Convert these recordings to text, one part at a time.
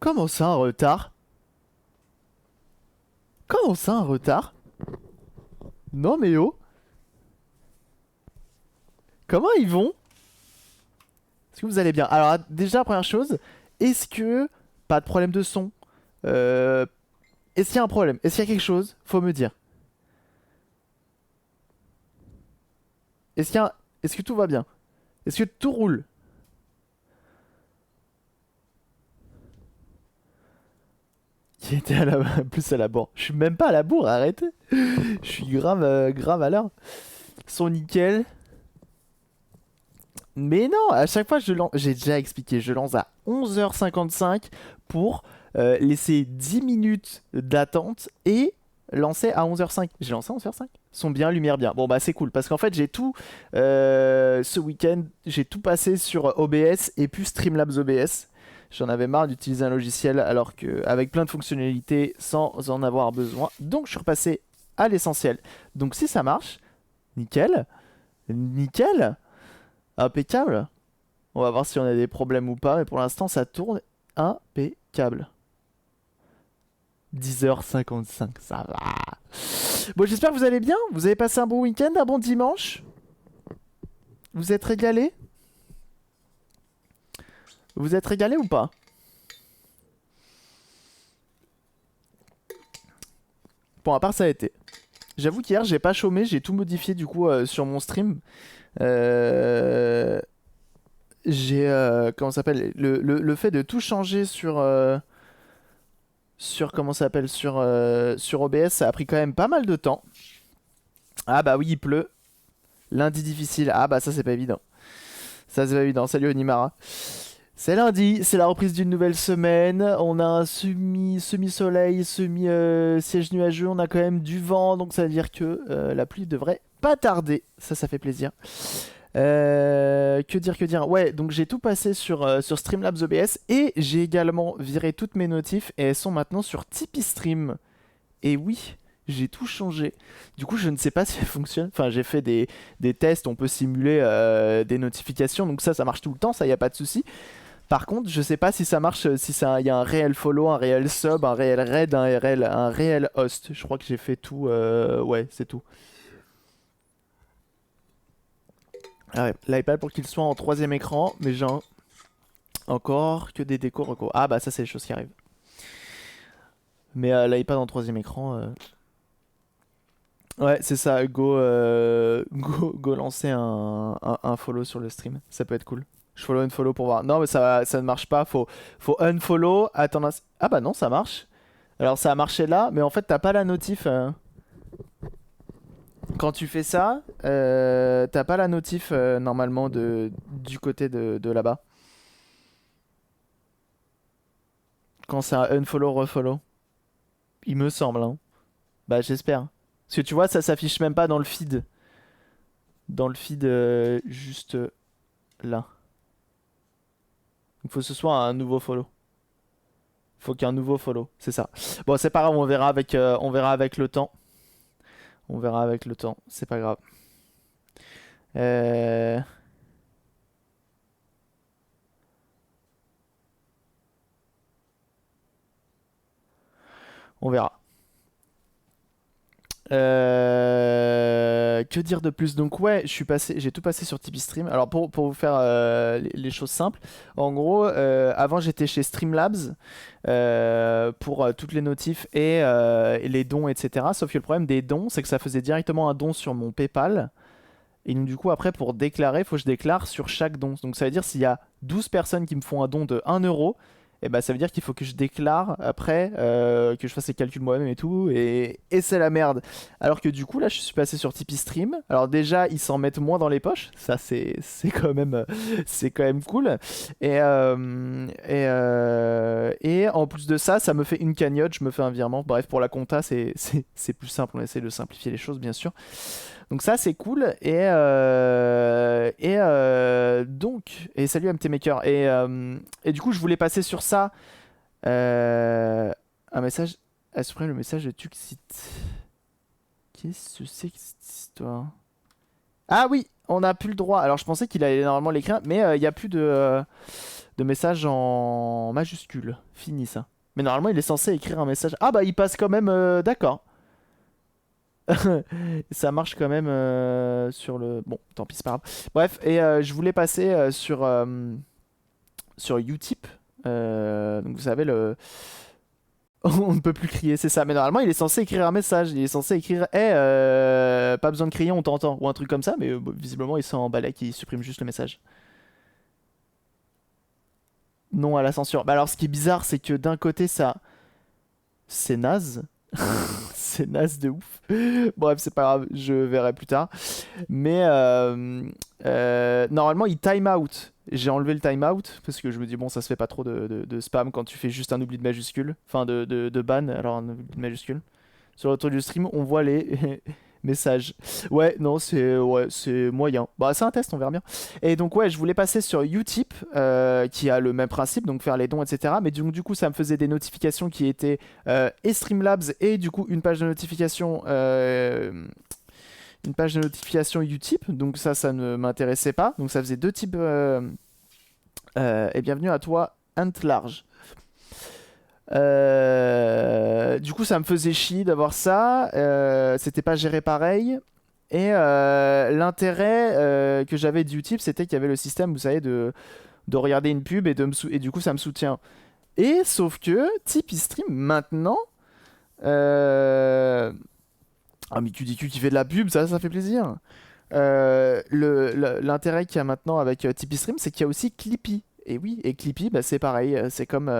Comment ça un retard? Comment ça un retard? Non mais oh. Comment ils vont? Est-ce que vous allez bien? Alors déjà première chose, est-ce que... Pas de problème de son. Euh... Est-ce qu'il y a un problème? Est-ce qu'il y a quelque chose? Faut me dire. Est-ce qu'il y a... Est-ce que tout va bien? Est-ce que tout roule? Qui était à la... plus à la bourre. Je suis même pas à la bourre, arrêtez. Je suis grave, grave à l'heure. Son nickel. Mais non, à chaque fois je lance, j'ai déjà expliqué, je lance à 11h55 pour laisser 10 minutes d'attente et lancer à 11h05. J'ai lancé à 11h05. Son bien, lumière bien. Bon bah c'est cool parce qu'en fait j'ai tout, ce week-end, j'ai tout passé sur OBS et puis Streamlabs OBS. J'en avais marre d'utiliser un logiciel alors que avec plein de fonctionnalités sans en avoir besoin. Donc je suis repassé à l'essentiel. Donc si ça marche, nickel, nickel. Impeccable. On va voir si on a des problèmes ou pas, mais pour l'instant ça tourne impeccable. 10h55, ça va. Bon, j'espère que vous allez bien. Vous avez passé un bon week-end, un bon dimanche. Vous êtes régalés? Vous êtes régalés ou pas? Bon, à part ça a été. J'avoue qu'hier j'ai pas chômé, j'ai tout modifié du coup sur mon stream. Euh... J'ai comment ça s'appelle le fait de tout changer sur comment ça s'appelle sur OBS, ça a pris quand même pas mal de temps. Ah bah oui, il pleut. Lundi difficile. Ah bah ça c'est pas évident. Ça c'est pas évident. Salut Onimara. C'est lundi, c'est la reprise d'une nouvelle semaine. On a un semi-soleil, semi-siège nuageux. On a quand même du vent, donc ça veut dire que la pluie devrait pas tarder. Ça fait plaisir. Que dire? Ouais, donc j'ai tout passé sur Streamlabs OBS et j'ai également viré toutes mes notifs et elles sont maintenant sur Tipeee Stream. Et oui, j'ai tout changé. Du coup, je ne sais pas si elle fonctionne. Enfin, j'ai fait des tests, on peut simuler des notifications, donc ça marche tout le temps, ça y a pas de souci. Par contre, je sais pas si ça marche, si ça y a un réel follow, un réel sub, un réel raid, un réel host. Je crois que j'ai fait tout. Ouais, c'est tout. Ah ouais, l'iPad pour qu'il soit en troisième écran, mais genre encore que des décos recours. Ah bah ça c'est les choses qui arrivent. Mais l'iPad en troisième écran, ouais c'est ça. Go lancer un follow sur le stream, ça peut être cool. Je follow une follow pour voir. Non mais ça ne marche pas. Faut unfollow. Attends. Ah bah non ça marche. Alors ça a marché là, mais en fait t'as pas la notif. Quand tu fais ça, t'as pas la notif normalement du côté de là-bas. Quand c'est un unfollow, refollow. Il me semble, hein. Bah j'espère. Parce que tu vois, ça s'affiche même pas dans le feed. Dans le feed juste là. Il faut que ce soit un nouveau follow. Faut qu'il y ait un nouveau follow, c'est ça. Bon, c'est pas grave, on verra avec le temps. On verra avec le temps, c'est pas grave. Euh, On verra. Que dire de plus? Donc ouais, j'ai tout passé sur Tipeee Stream. Alors pour vous faire les choses simples, en gros, avant j'étais chez Streamlabs pour toutes les notifs et les dons, etc. Sauf que le problème des dons, c'est que ça faisait directement un don sur mon PayPal. Et donc du coup après pour déclarer, il faut que je déclare sur chaque don. Donc ça veut dire s'il y a 12 personnes qui me font un don de 1 euro, et bah ça veut dire qu'il faut que je déclare après, que je fasse les calculs moi-même et tout, et c'est la merde. Alors que du coup là je suis passé sur Tipeee Stream. Alors déjà ils s'en mettent moins dans les poches, ça c'est quand même cool. Et en plus de ça, ça me fait une cagnotte, je me fais un virement. Bref pour la compta c'est plus simple, on essaie de simplifier les choses bien sûr. Donc ça c'est cool et salut MT Maker et du coup je voulais passer sur ça un message à supprimer le message de Tuxit. Qu'est-ce que c'est que cette histoire? Ah oui, on n'a plus le droit. Alors je pensais qu'il allait normalement l'écrire, mais il n'y a plus de messages en majuscules. Fini ça. Mais normalement, il est censé écrire un message. Ah bah, il passe quand même. D'accord. Ça marche quand même sur le. Bon, tant pis, c'est pas grave. Bref, et je voulais passer sur Utip. Donc, vous savez, on ne peut plus crier, c'est ça. Mais normalement, il est censé écrire un message. Il est censé écrire Hey, pas besoin de crier, on t'entend. Ou un truc comme ça. Mais bon, visiblement, il s'en balèque, il supprime juste le message. Non à la censure. Bah alors, ce qui est bizarre, c'est que d'un côté, ça. C'est naze. C'est naze de ouf. Bref, c'est pas grave, je verrai plus tard. Mais normalement, il time out. J'ai enlevé le time out parce que je me dis, bon, ça se fait pas trop de spam quand tu fais juste un oubli de majuscule. Enfin, de ban, alors un oubli de majuscule. Sur le retour du stream, on voit les messages. Ouais, c'est moyen. Bah, c'est un test, on verra bien. Et donc, ouais, je voulais passer sur Utip, qui a le même principe, donc faire les dons, etc. Mais donc, du coup, ça me faisait des notifications qui étaient et Streamlabs et du coup, une page de notification Utip. Donc, ça ne m'intéressait pas. Donc, ça faisait deux types. Et bienvenue à toi, Ant Large. Du coup, ça me faisait chier d'avoir ça. C'était pas géré pareil. Et l'intérêt que j'avais de Utip, c'était qu'il y avait le système, vous savez, de regarder une pub et du coup, ça me soutient. Et sauf que Tipeee Stream, maintenant. Ah, mais tu fais de la pub, ça fait plaisir. L'intérêt qu'il y a maintenant avec Tipeee Stream, c'est qu'il y a aussi Clippy. Et oui, et Clippy, bah, c'est pareil. C'est comme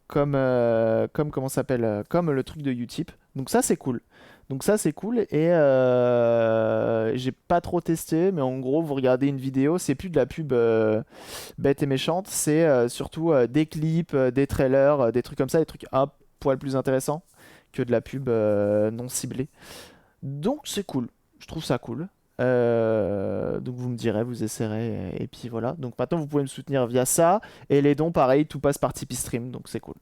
comment ça s'appelle comme le truc de Utip. Donc ça c'est cool. Donc ça c'est cool et j'ai pas trop testé mais en gros vous regardez une vidéo, c'est plus de la pub bête et méchante, c'est surtout des clips, des trailers, des trucs comme ça, des trucs un poil plus intéressants que de la pub non ciblée. Donc c'est cool, je trouve ça cool. Donc vous me direz, vous essayerez et puis voilà. Donc maintenant vous pouvez me soutenir via ça et les dons pareil, tout passe par Tipeee Stream donc c'est cool.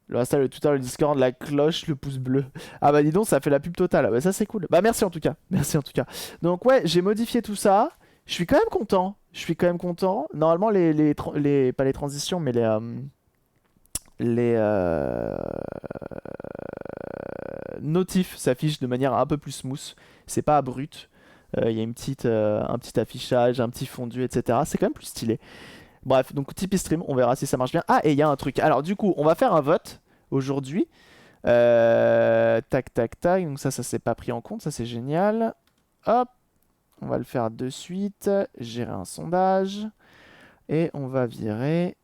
Le Insta, le Twitter, le Discord, la cloche, le pouce bleu. Ah bah dis donc, ça fait la pub totale. Ah bah ça c'est cool. Bah merci en tout cas. Merci en tout cas. Donc ouais, j'ai modifié tout ça. Je suis quand même content. Je suis quand même content. Normalement, pas les transitions, mais les notifs s'affichent de manière un peu plus smooth. C'est pas brut. Il y a un petit affichage, un petit fondu, etc. C'est quand même plus stylé. Bref, donc Tipeee Stream, on verra si ça marche bien. Ah, et il y a un truc. Alors du coup, on va faire un vote aujourd'hui. Tac, tac, tac. Donc ça s'est pas pris en compte. Ça, c'est génial. Hop. On va le faire de suite. Gérer un sondage. Et on va virer...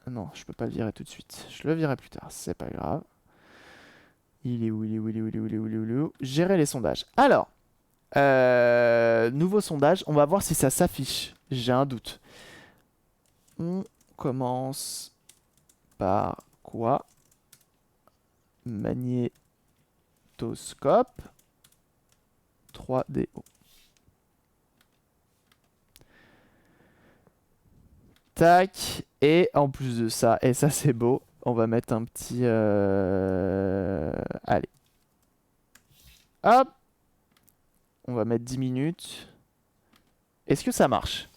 Non, je peux pas le virer tout de suite. Je le virerai plus tard. C'est pas grave. Il est où? Il est où? Il est où? Il est où? Il est où? Il est où? Il est où? Gérer les sondages. Alors, nouveau sondage. On va voir si ça s'affiche. J'ai un doute. On commence par quoi? Magnétoscope 3DO. Tac. Et en plus de ça, et ça c'est beau, on va mettre un petit... Allez. Hop. On va mettre 10 minutes. Est-ce que ça marche?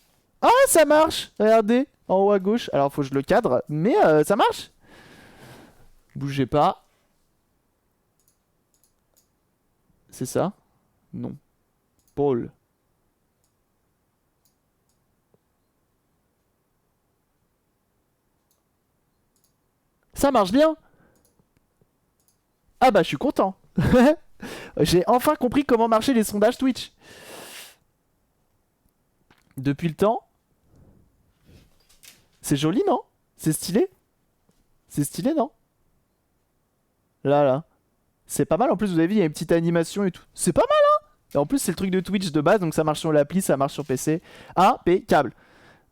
Ah, ça marche! Regardez, en haut à gauche. Alors, faut que je le cadre, mais ça marche! Bougez pas. C'est ça? Non. Paul. Ça marche bien! Ah bah, je suis content. J'ai enfin compris comment marchaient les sondages Twitch. Depuis le temps. C'est joli, non? C'est stylé? C'est stylé, non? Là. C'est pas mal. En plus, vous avez vu, il y a une petite animation et tout. C'est pas mal, hein? Et en plus, c'est le truc de Twitch de base, donc ça marche sur l'appli, ça marche sur PC. Impeccable.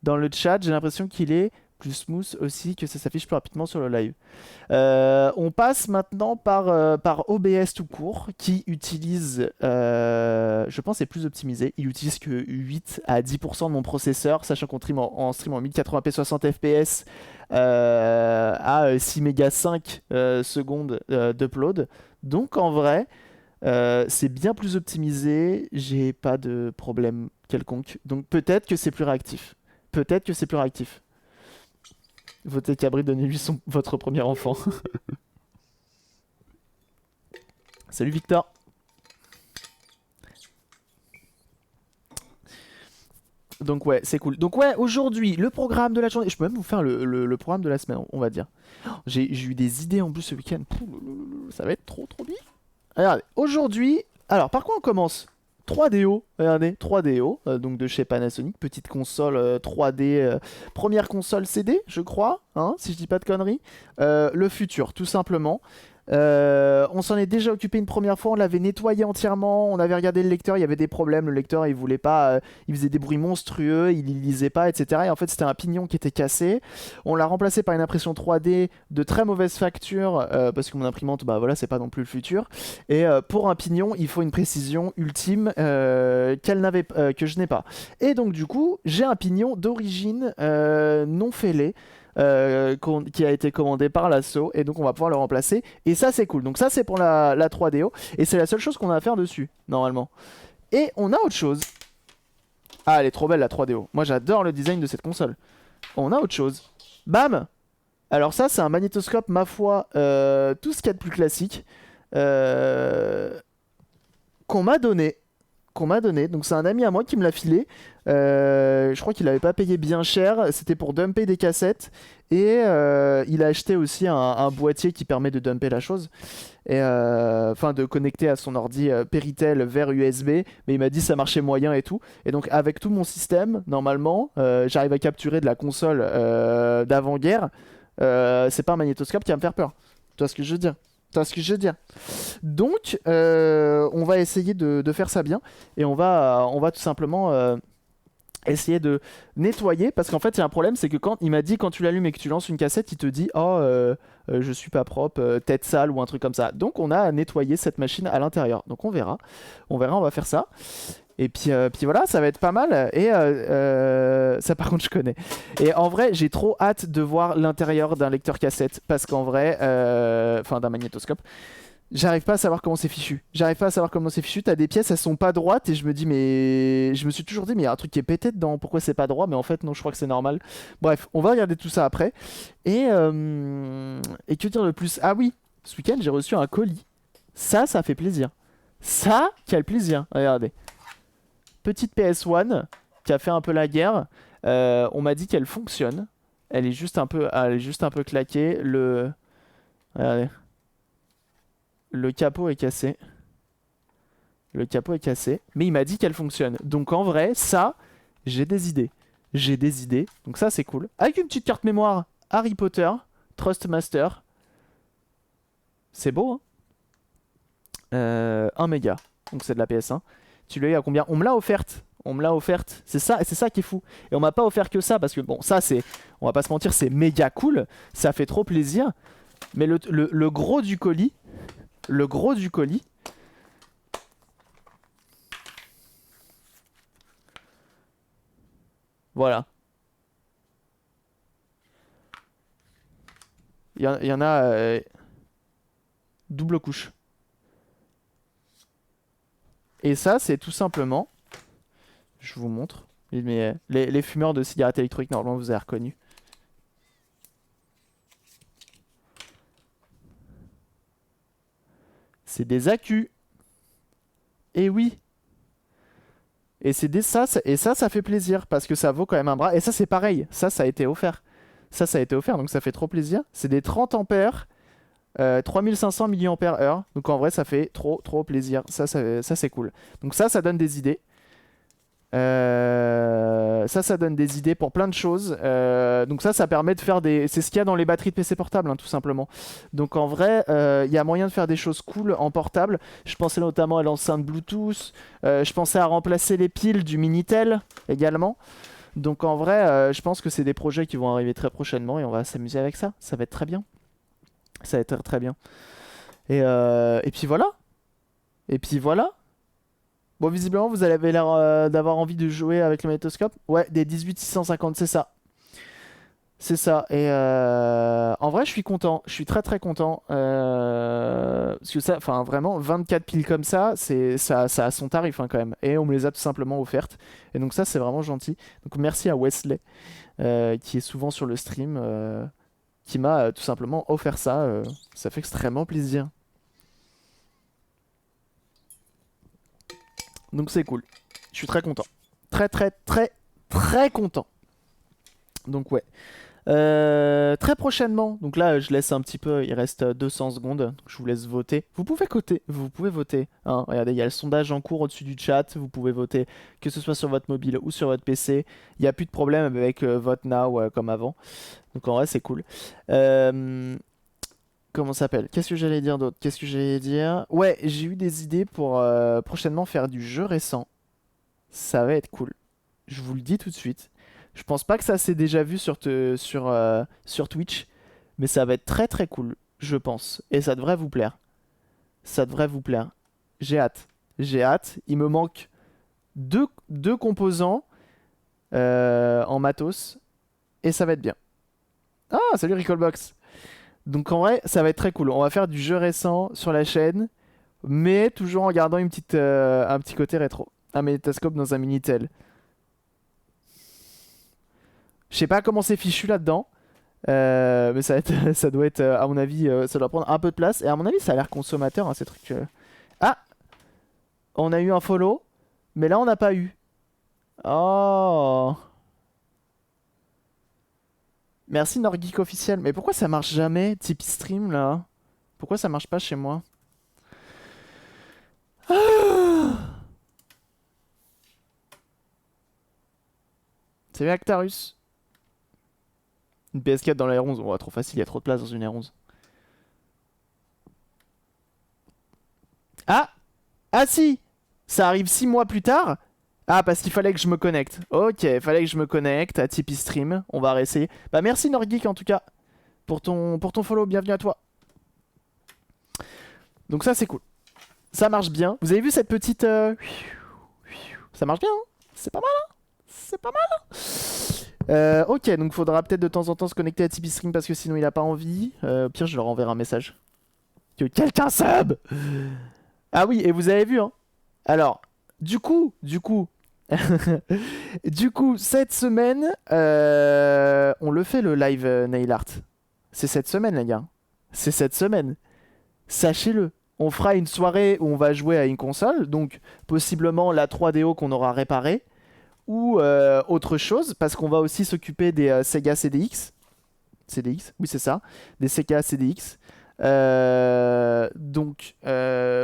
Dans le chat, j'ai l'impression qu'il est plus smooth aussi, que ça s'affiche plus rapidement sur le live. On passe maintenant par OBS tout court, qui utilise, je pense, est plus optimisé. Il utilise que 8 à 10% de mon processeur, sachant qu'on stream en stream en 1080p 60 fps à 6 mégas 5 secondes d'upload. Donc en vrai, c'est bien plus optimisé, j'ai pas de problème quelconque. Donc peut-être que c'est plus réactif. peut-être que c'est plus réactif. Votez Cabri, donnez-lui votre premier enfant. Salut Victor. Donc ouais, c'est cool. Donc ouais, aujourd'hui, le programme de la journée. Je peux même vous faire le programme de la semaine, on va dire. J'ai eu des idées en plus ce week-end. Ça va être trop bien. Regardez, aujourd'hui... Alors, par quoi on commence? 3DO, regardez, 3DO, donc de chez Panasonic, petite console 3D, première console CD, je crois, hein, si je dis pas de conneries. Le futur, tout simplement. On s'en est déjà occupé une première fois, on l'avait nettoyé entièrement, on avait regardé le lecteur, il y avait des problèmes, le lecteur il voulait pas, il faisait des bruits monstrueux, il lisait pas, etc. Et en fait c'était un pignon qui était cassé. On l'a remplacé par une impression 3D de très mauvaise facture, parce que mon imprimante, bah voilà, c'est pas non plus le futur. Et pour un pignon, il faut une précision ultime que je n'ai pas. Et donc du coup, j'ai un pignon d'origine non fêlé qui a été commandé par l'assaut et donc on va pouvoir le remplacer et ça c'est cool. Donc ça c'est pour la 3DO et c'est la seule chose qu'on a à faire dessus normalement. Et on a autre chose. Ah, elle est trop belle la 3DO. Moi j'adore le design de cette console. On a autre chose. Bam. Alors ça c'est un magnétoscope, ma foi, tout ce qu'il y a de plus classique, qu'on m'a donné. Donc c'est un ami à moi qui me l'a filé. Je crois qu'il avait pas payé bien cher. C'était pour dumper des cassettes. Et il a acheté aussi un boîtier qui permet de dumper la chose. Et enfin de connecter à son ordi Péritel vers USB. Mais il m'a dit ça marchait moyen et tout. Et donc avec tout mon système, normalement, j'arrive à capturer de la console d'avant-guerre. C'est pas un magnétoscope qui va me faire peur. Tu vois ce que je veux dire? Donc, on va essayer de faire ça bien. Et on va tout simplement essayer de nettoyer. Parce qu'en fait, il y a un problème, c'est que quand il m'a dit quand tu l'allumes et que tu lances une cassette, il te dit oh, je suis pas propre, tête sale ou un truc comme ça. Donc, on a à nettoyer cette machine à l'intérieur. Donc, on verra, on va faire ça. Et puis voilà, ça va être pas mal. Et ça, par contre, je connais. Et en vrai, j'ai trop hâte de voir l'intérieur d'un lecteur cassette. Parce qu'en vrai, enfin, d'un magnétoscope. J'arrive pas à savoir comment c'est fichu. T'as des pièces, elles sont pas droites. Et je me dis, mais. Je me suis toujours dit, mais il y a un truc qui est pété dedans. Pourquoi c'est pas droit? Mais en fait, non, je crois que c'est normal. Bref, on va regarder tout ça après. Et que dire de plus? Ah oui, ce week-end, j'ai reçu un colis. Ça fait plaisir. Ça, quel plaisir. Regardez. Petite PS1 qui a fait un peu la guerre. On m'a dit qu'elle fonctionne. Elle est juste un peu claquée. Regardez. Le capot est cassé. Mais il m'a dit qu'elle fonctionne. Donc en vrai, ça, j'ai des idées. Donc ça, c'est cool. Avec une petite carte mémoire Harry Potter, Trustmaster. C'est beau, hein. 1 méga. Donc c'est de la PS1. Tu l'as eu à combien? On me l'a offerte. C'est ça qui est fou. Et on m'a pas offert que ça parce que bon, ça c'est, on va pas se mentir, c'est méga cool. Ça fait trop plaisir. Mais le gros du colis, voilà. Il y en a double couche. Et ça, c'est tout simplement. Je vous montre. Mais, les fumeurs de cigarettes électroniques, normalement, vous avez reconnu. C'est des accus. Et oui. Et ça fait plaisir parce que ça vaut quand même un bras. Et ça, c'est pareil. Ça a été offert. Donc ça fait trop plaisir. C'est des 30 ampères. 3500 mAh. Donc en vrai, ça fait trop plaisir. Ça c'est cool. Donc ça donne des idées. Ça donne des idées pour plein de choses. Donc ça permet de faire des... C'est ce qu'il y a dans les batteries de PC portables, hein, tout simplement. Donc en vrai, il y a moyen de faire des choses cool en portable. Je pensais notamment à l'enceinte Bluetooth. Je pensais à remplacer les piles du Minitel également. Donc en vrai, je pense que c'est des projets qui vont arriver très prochainement et on va s'amuser avec ça. Ça va être très bien. Ça va être très bien. Et puis voilà. Bon, visiblement, vous avez l'air d'avoir envie de jouer avec le magnétoscope. Ouais, des 18650, c'est ça. C'est ça. Et en vrai, je suis content. Je suis très très content. Parce que ça, enfin vraiment, 24 piles comme ça, ça a son tarif hein, quand même. Et on me les a tout simplement offertes. Et donc ça, c'est vraiment gentil. Donc merci à Wesley, qui est souvent sur le stream, qui m'a tout simplement offert ça. Ça fait extrêmement plaisir. Donc c'est cool. Je suis très content. Très très très très content. Donc ouais. Très prochainement, donc là je laisse un petit peu, il reste 200 secondes, donc je vous laisse voter. Vous pouvez voter. Hein. Regardez, il y a le sondage en cours au-dessus du chat, vous pouvez voter, que ce soit sur votre mobile ou sur votre PC. Il n'y a plus de problème avec Vote Now comme avant. Donc en vrai c'est cool. Comment ça s'appelle? Qu'est-ce que j'allais dire d'autre? Qu'est-ce que j'allais dire? Ouais, j'ai eu des idées pour prochainement faire du jeu récent. Ça va être cool. Je vous le dis tout de suite. Je pense pas que ça s'est déjà vu sur Twitch, mais ça va être très très cool, je pense. Et ça devrait vous plaire. Ça devrait vous plaire. J'ai hâte. J'ai hâte. Il me manque deux composants en matos. Et ça va être bien. Ah, salut Recallbox. Donc en vrai, ça va être très cool. On va faire du jeu récent sur la chaîne, mais toujours en gardant un petit côté rétro. Un magnétoscope dans un Minitel. Je sais pas comment c'est fichu là-dedans. Mais ça, va être, ça doit être, à mon avis, ça doit prendre un peu de place. Et à mon avis, ça a l'air consommateur, hein, ces trucs. Ah! On a eu un follow, mais là, on n'a pas eu. Oh! Merci Norgeek officiel. Mais pourquoi ça marche jamais, Tipeee Stream, là? Pourquoi ça marche pas chez moi? Ah! C'est bien Actarus. Une PS4 dans la R11. Oh, trop facile, il y a trop de place dans une R11. Ah! Ah si! Ça arrive 6 mois plus tard. Ah, parce qu'il fallait que je me connecte. Ok, il fallait que je me connecte à Tipeee Stream. On va réessayer. Bah merci Norgeek en tout cas pour ton follow. Bienvenue à toi. Donc ça c'est cool. Ça marche bien. Vous avez vu cette petite... Ça marche bien, hein? C'est pas mal, hein? C'est pas mal. Ok, donc faudra peut-être de temps en temps se connecter à Tipeee Stream parce que sinon il a pas envie. Au pire, je leur enverrai un message. Que quelqu'un sub! Ah oui, et vous avez vu, hein? Alors, du coup, du coup, cette semaine, on le fait le live nail art. C'est cette semaine, les gars. C'est cette semaine. Sachez-le. On fera une soirée où on va jouer à une console, donc possiblement la 3DO qu'on aura réparée, ou autre chose, parce qu'on va aussi s'occuper des Sega CDX. CDX, oui c'est ça, des Sega CDX. Donc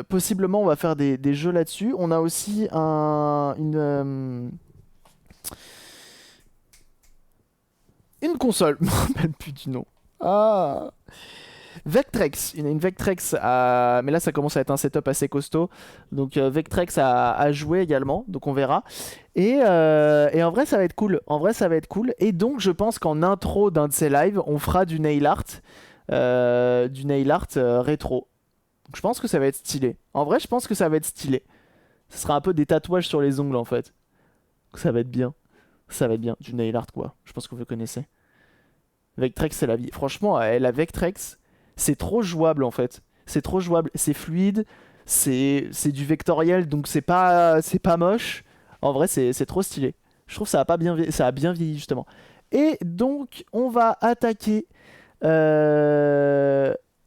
possiblement on va faire des jeux là-dessus. On a aussi une console, je me rappelle plus du nom. Ah, Vectrex, une Vectrex mais là ça commence à être un setup assez costaud. Donc Vectrex a joué également, donc on verra. Et en vrai ça va être cool. En vrai ça va être cool. Et donc je pense qu'en intro d'un de ces lives, on fera du nail art. Rétro. Donc je pense que ça va être stylé. En vrai je pense que ça va être stylé. Ce sera un peu des tatouages sur les ongles en fait. Donc, ça va être bien. Ça va être bien. Du nail art quoi. Je pense que vous connaissez. Vectrex c'est la vie. Franchement la Vectrex c'est trop jouable en fait. C'est trop jouable. C'est fluide. C'est du vectoriel donc c'est pas moche. En vrai c'est trop stylé. Je trouve que ça a, pas bien ça a bien vieilli justement. Et donc on va attaquer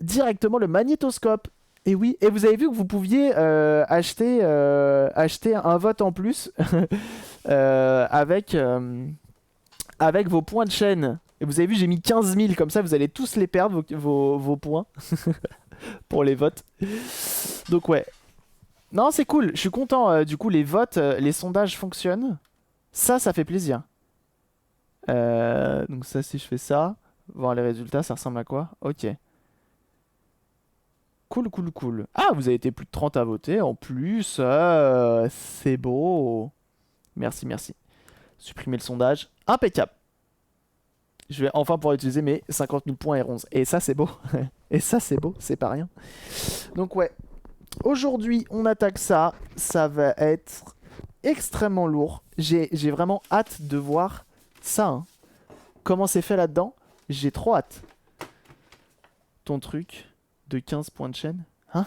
directement le magnétoscope. Et oui, et vous avez vu que vous pouviez acheter un vote en plus avec vos points de chaîne. Et vous avez vu, j'ai mis 15 000, comme ça vous allez tous les perdre, vos points, pour les votes. Donc ouais. Non, c'est cool, je suis content. Du coup, les votes, les sondages fonctionnent. Ça fait plaisir. Donc ça, si je fais ça, voir les résultats, ça ressemble à quoi? Ok. Cool, cool, cool. Ah, vous avez été plus de 30 à voter. En plus, c'est beau. Merci, merci. Supprimer le sondage. Impeccable. Je vais enfin pouvoir utiliser mes 50 000 points R11. Et ça, c'est beau. Et ça, c'est beau. C'est pas rien. Donc, ouais. Aujourd'hui, on attaque ça. Ça va être extrêmement lourd. J'ai vraiment hâte de voir ça. Hein. Comment c'est fait là-dedans. J'ai trop hâte. Ton truc de 15 points de chaîne. Hein?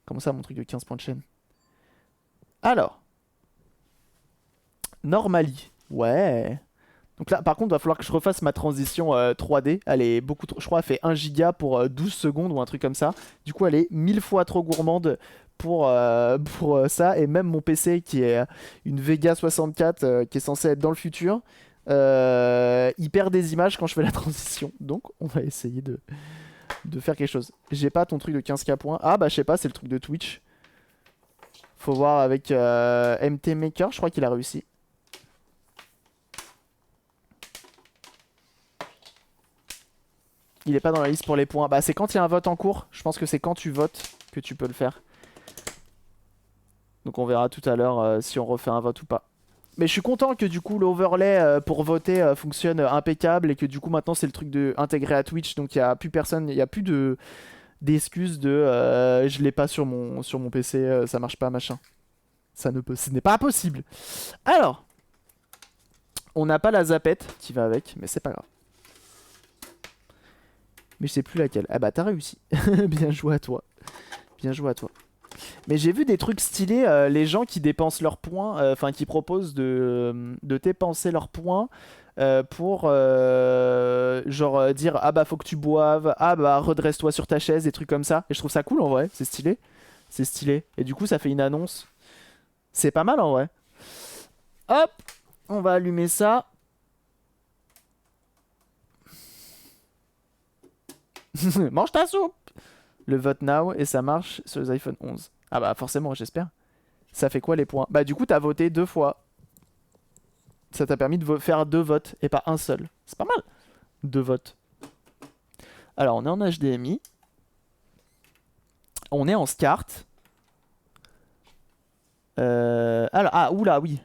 Comment ça, mon truc de 15 points de chaîne? Alors. Normally. Ouais. Donc là, par contre, il va falloir que je refasse ma transition 3D. Elle est beaucoup trop... Je crois qu'elle fait 1 giga pour 12 secondes ou un truc comme ça. Du coup, elle est 1000 fois trop gourmande pour ça. Et même mon PC, qui est une Vega 64, qui est censé être dans le futur, il perd des images quand je fais la transition. Donc, on va essayer de faire quelque chose. J'ai pas ton truc de 15K points. Ah, bah, je sais pas, c'est le truc de Twitch. Faut voir avec MT Maker, je crois qu'il a réussi. Il est pas dans la liste pour les points. Bah c'est quand il y a un vote en cours. Je pense que c'est quand tu votes que tu peux le faire. Donc on verra tout à l'heure si on refait un vote ou pas. Mais je suis content que du coup l'overlay pour voter fonctionne impeccable. Et que du coup maintenant c'est le truc de intégré à Twitch. Donc il n'y a plus personne, il n'y a plus d'excuses de je l'ai pas sur mon PC, ça marche pas machin. Ce n'est pas possible. Alors, on n'a pas la zapette qui va avec, mais c'est pas grave. Mais je sais plus laquelle. Ah bah t'as réussi. Bien joué à toi. Bien joué à toi. Mais j'ai vu des trucs stylés, les gens qui dépensent leurs points, enfin qui proposent de dépenser leurs points pour genre dire ah bah faut que tu boives, ah bah redresse-toi sur ta chaise, des trucs comme ça. Et je trouve ça cool en vrai, c'est stylé. C'est stylé. Et du coup ça fait une annonce. C'est pas mal en vrai. Hop, on va allumer ça. Mange ta soupe. Le vote now et ça marche sur les iPhone 11. Ah bah forcément, j'espère. Ça fait quoi les points? Bah du coup t'as voté 2 fois. Ça t'a permis de faire 2 votes et pas un seul. C'est pas mal. 2 votes. Alors on est en HDMI. On est en SCART. Alors, ah oula oui.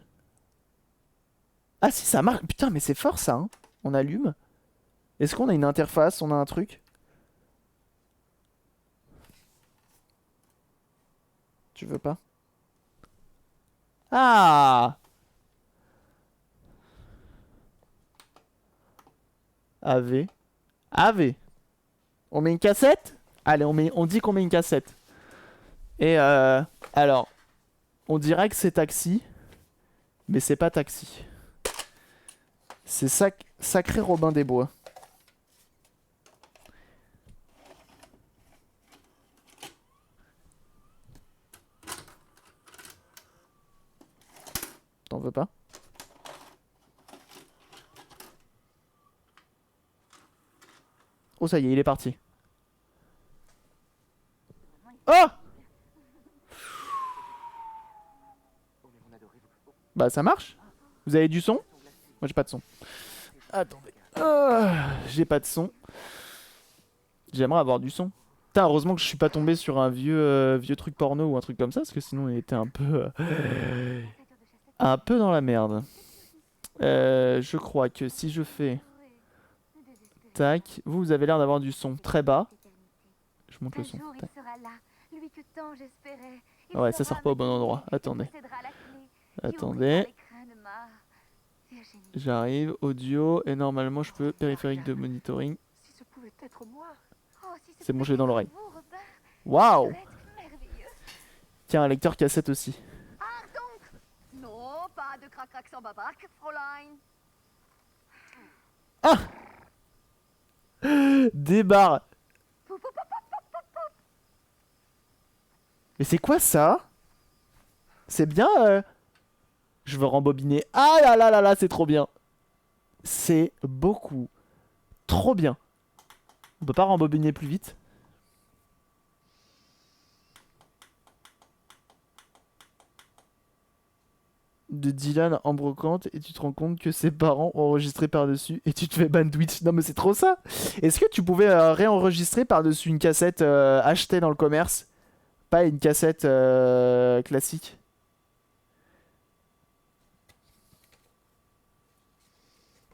Ah si ça marche. Putain mais c'est fort ça hein. On allume. Est-ce qu'on a une interface? On a un truc? Tu veux pas? Ah! AV. AV. On met une cassette? Allez, on dit qu'on met une cassette. Et alors, on dirait que c'est Taxi, mais c'est pas Taxi. C'est Sacré Robin des Bois. T'en veux pas? Oh ça y est, il est parti. Oh! Bah ça marche. Vous avez du son? Moi j'ai pas de son. Attendez. J'ai pas de son. J'aimerais avoir du son. Putain, heureusement que je suis pas tombé sur un vieux truc porno ou un truc comme ça, parce que sinon il était un peu dans la merde. Je crois que si je fais... Tac. Vous avez l'air d'avoir du son très bas. Je monte le son. Tac. Ouais, ça sort pas au bon endroit. Attendez. Attendez. J'arrive. Audio. Et normalement, je peux périphérique de monitoring. C'est bon, je l'ai dans l'oreille. Waouh! Tiens, un lecteur cassette aussi. Ah! Des barres. Mais c'est quoi ça? C'est bien Je veux rembobiner. Ah là là là là, c'est trop bien. C'est beaucoup trop bien. On peut pas rembobiner plus vite? De Dylan en brocante et tu te rends compte que ses parents ont enregistré par-dessus et tu te fais ban Twitch. Non mais c'est trop ça. Est-ce que tu pouvais réenregistrer par-dessus une cassette achetée dans le commerce? Pas une cassette classique?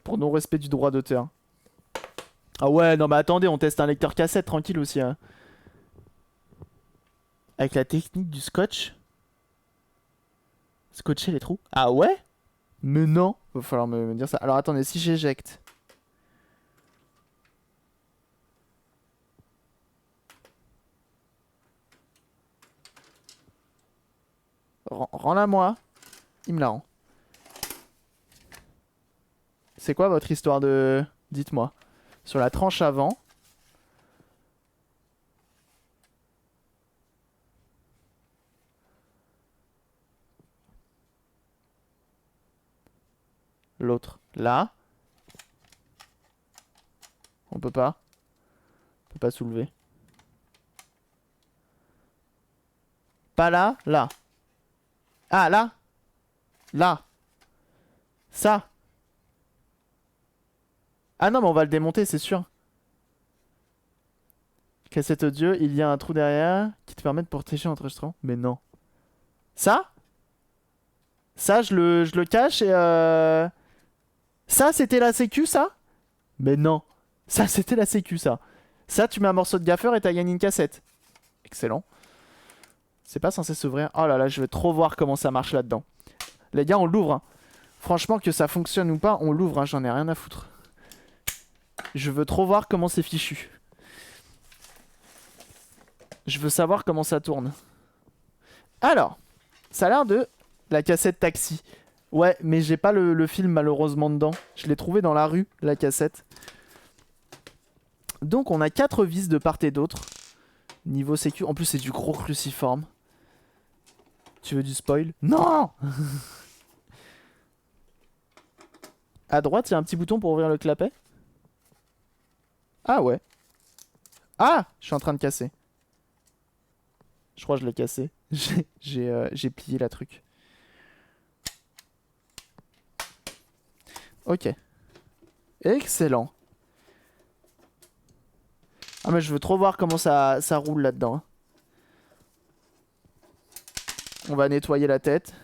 Pour non-respect du droit d'auteur. Ah ouais, non mais attendez, on teste un lecteur cassette tranquille aussi. Hein. Avec la technique du scotch. Scotcher les trous. Ah ouais? Mais non. Va falloir me dire ça. Alors attendez, si j'éjecte. Rends-la moi. Il me la rend. C'est quoi votre histoire de... Dites-moi. Sur la tranche avant. L'autre. Là. On peut pas. On peut pas soulever. Pas là. Là. Ah, là. Là. Ça. Ah non, mais on va le démonter, c'est sûr. Cassette audio, il y a un trou derrière qui te permet de protéger l'enregistrement. Mais non. Ça? Ça, je le cache et Ça, c'était la sécu, ça? Mais non. Ça, c'était la sécu, ça. Ça, tu mets un morceau de gaffeur et t'as gagné une cassette. Excellent. C'est pas censé s'ouvrir. Oh là là, je veux trop voir comment ça marche là-dedans. Les gars, on l'ouvre. Hein. Franchement, que ça fonctionne ou pas, on l'ouvre. Hein. J'en ai rien à foutre. Je veux trop voir comment c'est fichu. Je veux savoir comment ça tourne. Alors, ça a l'air de la cassette taxi. Ouais, mais j'ai pas le film malheureusement dedans. Je l'ai trouvé dans la rue, la cassette. Donc on a 4 vis de part et d'autre. Niveau sécu. En plus c'est du gros cruciforme. Tu veux du spoil? Non. À droite, il y a un petit bouton pour ouvrir le clapet. Ah ouais. Ah, je suis en train de casser. Je crois que je l'ai cassé. J'ai plié la truc. Ok. Excellent. Ah mais je veux trop voir comment ça roule là-dedans. Hein. On va nettoyer la tête.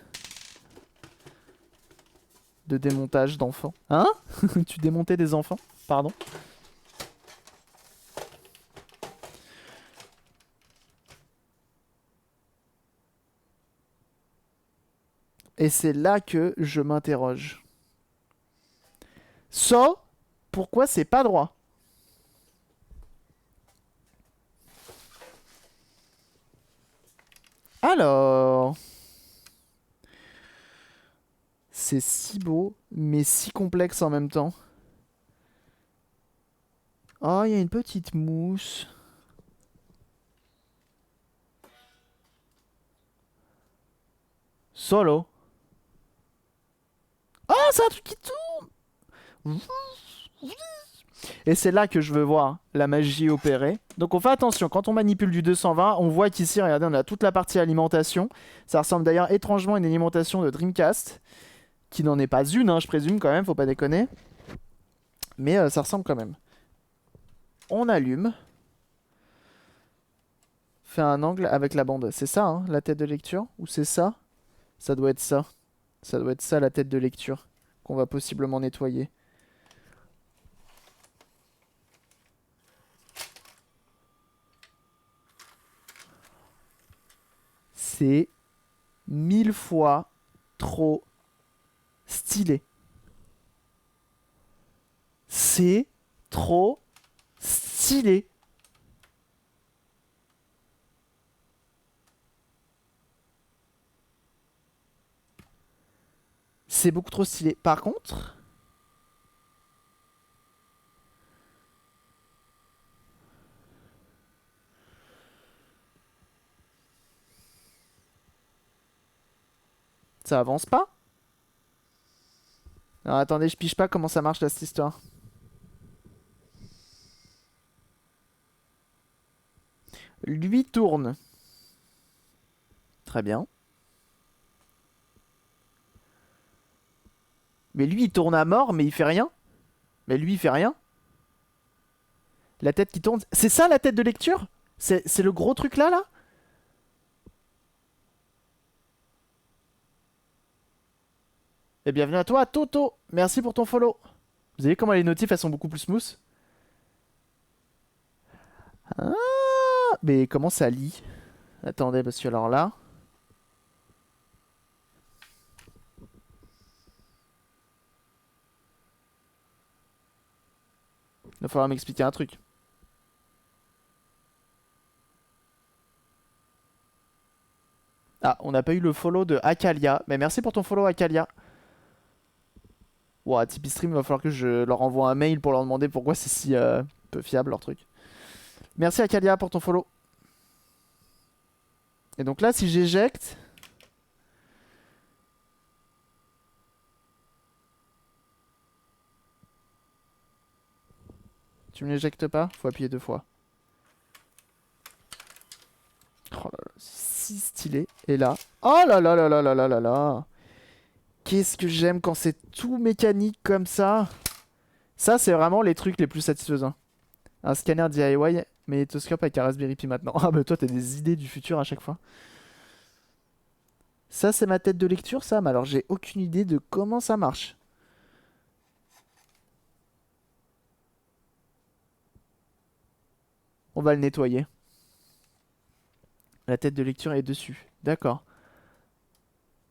De démontage d'enfants. Hein? Tu démontais des enfants? Pardon? Et c'est là que je m'interroge. So, pourquoi c'est pas droit? Alors... C'est si beau, mais si complexe en même temps. Oh, il y a une petite mousse. Solo. Oh, c'est un truc qui tourne. Et c'est là que je veux voir la magie opérer. Donc on fait attention, quand on manipule du 220, on voit qu'ici, regardez, on a toute la partie alimentation. Ça ressemble d'ailleurs étrangement à une alimentation de Dreamcast. Qui n'en est pas une, hein, je présume quand même, faut pas déconner. Mais ça ressemble quand même. On allume. Fait un angle avec la bande. C'est ça, hein, la tête de lecture? Ou c'est ça? Ça doit être ça. Ça doit être ça, la tête de lecture. Qu'on va possiblement nettoyer. C'est 1000 fois trop stylé. C'est trop stylé. C'est beaucoup trop stylé. Par contre... Ça avance pas? Alors attendez, je pige pas comment ça marche là cette histoire. Lui tourne. Très bien. Mais lui il tourne à mort mais il fait rien. Mais lui il fait rien. La tête qui tourne. C'est ça la tête de lecture? C'est le gros truc là? Et bienvenue à toi Toto. Merci pour ton follow. Vous avez vu comment les notifs elles sont beaucoup plus smooth? Ah, mais comment ça lit? Attendez parce que alors là... Il va falloir m'expliquer un truc. Ah, on n'a pas eu le follow de Akalia. Mais merci pour ton follow, Akalia. Ouah, Tipeee Stream, il va falloir que je leur envoie un mail pour leur demander pourquoi c'est si peu fiable leur truc. Merci Akalia pour ton follow. Et donc là, si j'éjecte... Tu me l'éjectes pas? Faut appuyer 2 fois. Oh là là, si stylé. Et là... Oh là là là là là là là là. Qu'est-ce que j'aime quand c'est tout mécanique comme ça. Ça, c'est vraiment les trucs les plus satisfaisants. Un scanner DIY, magnétoscope avec un Raspberry Pi maintenant. Ah bah toi, t'as des idées du futur à chaque fois. Ça, c'est ma tête de lecture, ça. Mais alors, j'ai aucune idée de comment ça marche. On va le nettoyer. La tête de lecture est dessus. D'accord.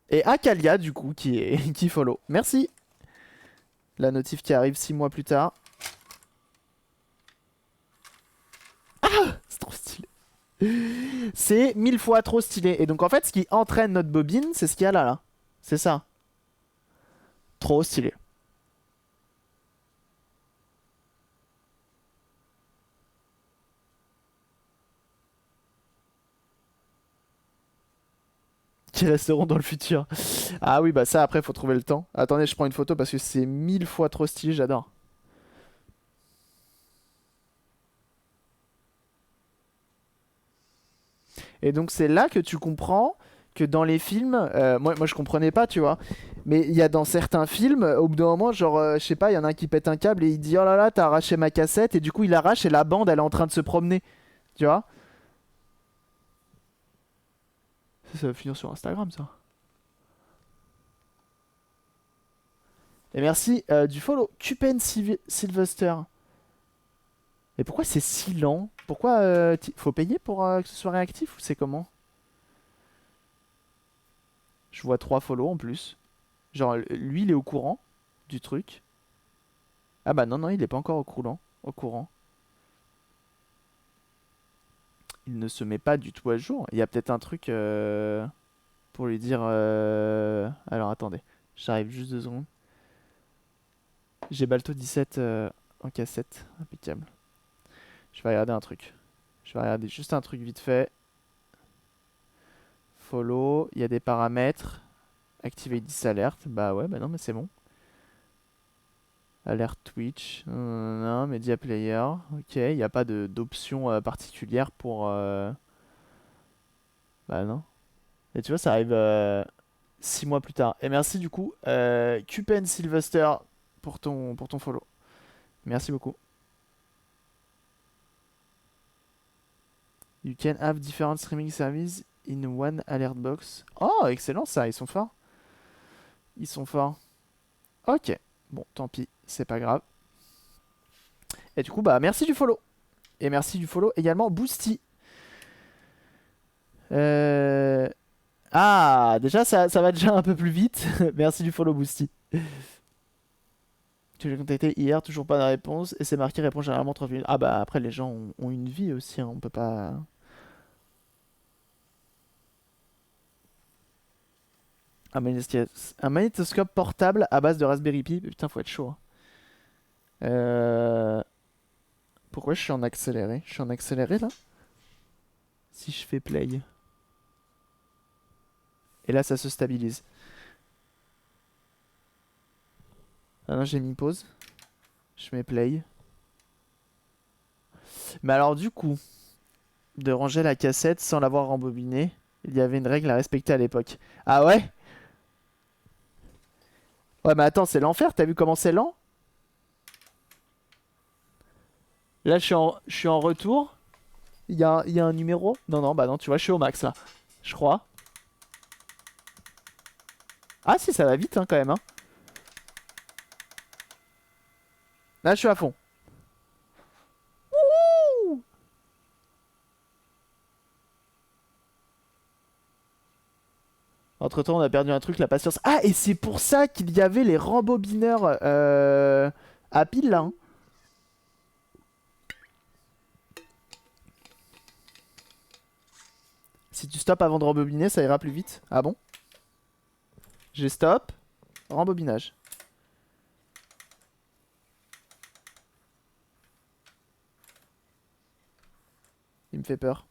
Et Akalia, du coup, qui follow. Merci. La notif qui arrive 6 mois plus tard. C'est trop stylé. C'est 1000 fois trop stylé. Et donc, en fait, ce qui entraîne notre bobine, c'est ce qu'il y a là, là. C'est ça. Trop stylé. Qui resteront dans le futur. Ah oui, bah ça, après, faut trouver le temps. Attendez, je prends une photo parce que c'est 1000 fois trop stylé, j'adore. Et donc, c'est là que tu comprends que dans les films, moi je comprenais pas, tu vois. Mais il y a dans certains films, au bout d'un moment, genre, je sais pas, il y en a un qui pète un câble et il dit oh là là, t'as arraché ma cassette. Et du coup, il arrache et la bande, elle est en train de se promener. Tu vois? Ça va finir sur Instagram, ça. Et merci du follow. Cupen Sylvester. Et pourquoi c'est si lent? Pourquoi faut payer pour que ce soit réactif ou c'est comment? Je vois 3 follow en plus. Genre, lui, il est au courant du truc. Ah bah non, non, il est pas encore au courant. Au courant. Il ne se met pas du tout à jour. Il y a peut-être un truc pour lui dire... Alors attendez, j'arrive juste 2 secondes. J'ai Balto 17 en cassette. Impeccable. Je vais regarder un truc. Je vais regarder juste un truc vite fait. Follow, il y a des paramètres. Activer 10 alertes. Bah ouais, bah non, mais c'est bon. Alerte Twitch. Non, Media Player. Ok, il n'y a pas d'option particulière pour... Bah non. Et tu vois, ça arrive 6 mois plus tard. Et merci du coup, Cupen Sylvester, pour ton follow. Merci beaucoup. You can have different streaming services in one alert box. Oh, excellent ça, ils sont forts. Ils sont forts. Ok. Bon, tant pis, c'est pas grave. Et du coup, bah merci du follow. Et merci du follow également, Boosty. Euh... Ah, déjà ça va déjà un peu plus vite. Merci du follow, Boosty. Que j'ai contacté hier, toujours pas de réponse. Et c'est marqué répond généralement 30 minutes. Ah bah après, les gens ont une vie aussi, hein, on peut pas... Un magnétoscope portable à base de Raspberry Pi. Putain, faut être chaud, hein. Euh... Pourquoi je suis en accéléré? Je suis en accéléré là? Si je fais play. Et là, ça se stabilise. Ah non, j'ai mis pause. Je mets play. Mais alors du coup, de ranger la cassette sans l'avoir rembobinée, il y avait une règle à respecter à l'époque. Ah ouais? Ouais, mais attends, c'est l'enfer, t'as vu comment c'est lent? Là, je suis en retour. Il y a un numéro? Non, non, bah non, tu vois, je suis au max là. Je crois. Ah si, ça va vite hein, quand même, hein. Là, je suis à fond. Wouhou. Entre-temps, on a perdu un truc, la patience. Ah, et c'est pour ça qu'il y avait les rembobineurs à pile là, hein. Si tu stoppes avant de rembobiner, ça ira plus vite. Ah bon? J'ai stop. Rembobinage. Il me fait peur.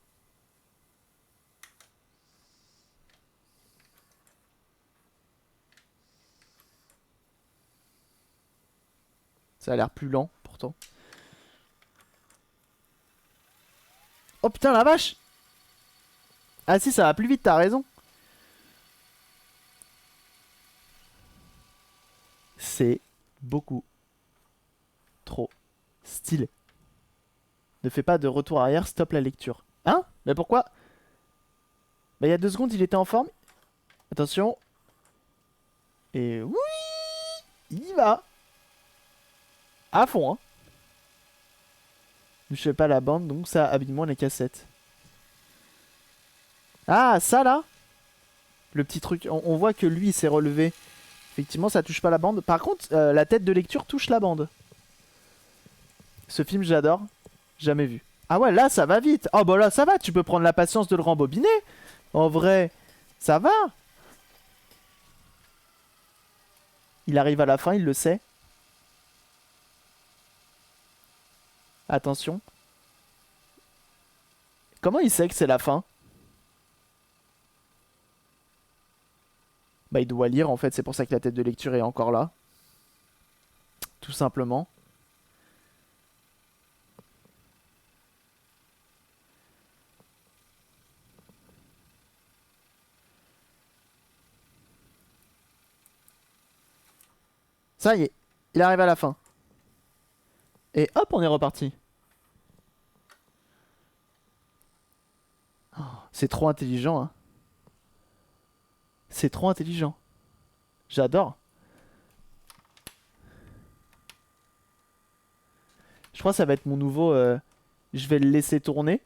Ça a l'air plus lent, pourtant. Oh putain, la vache! Ah si, ça va plus vite, t'as raison. C'est beaucoup trop stylé. Ne fais pas de retour arrière, stop la lecture. Hein? Mais pourquoi? Bah il y a 2 secondes, il était en forme. Attention. Et oui! Il y va! À fond, hein. Ne fais pas la bande, donc ça abîme moins les cassettes. Ah, ça là? Le petit truc, on voit que lui il s'est relevé. Effectivement, ça touche pas la bande. Par contre, la tête de lecture touche la bande. Ce film, j'adore. Jamais vu. Ah ouais, là, ça va vite. Oh bah là, ça va. Tu peux prendre la patience de le rembobiner. En vrai, ça va. Il arrive à la fin, il le sait. Attention. Comment il sait que c'est la fin? Bah, il doit lire, en fait. C'est pour ça que la tête de lecture est encore là. Tout simplement. Ça y est, il arrive à la fin. Et hop, on est reparti. Oh, c'est trop intelligent, hein. C'est trop intelligent. J'adore. Je crois que ça va être mon nouveau... je vais le laisser tourner.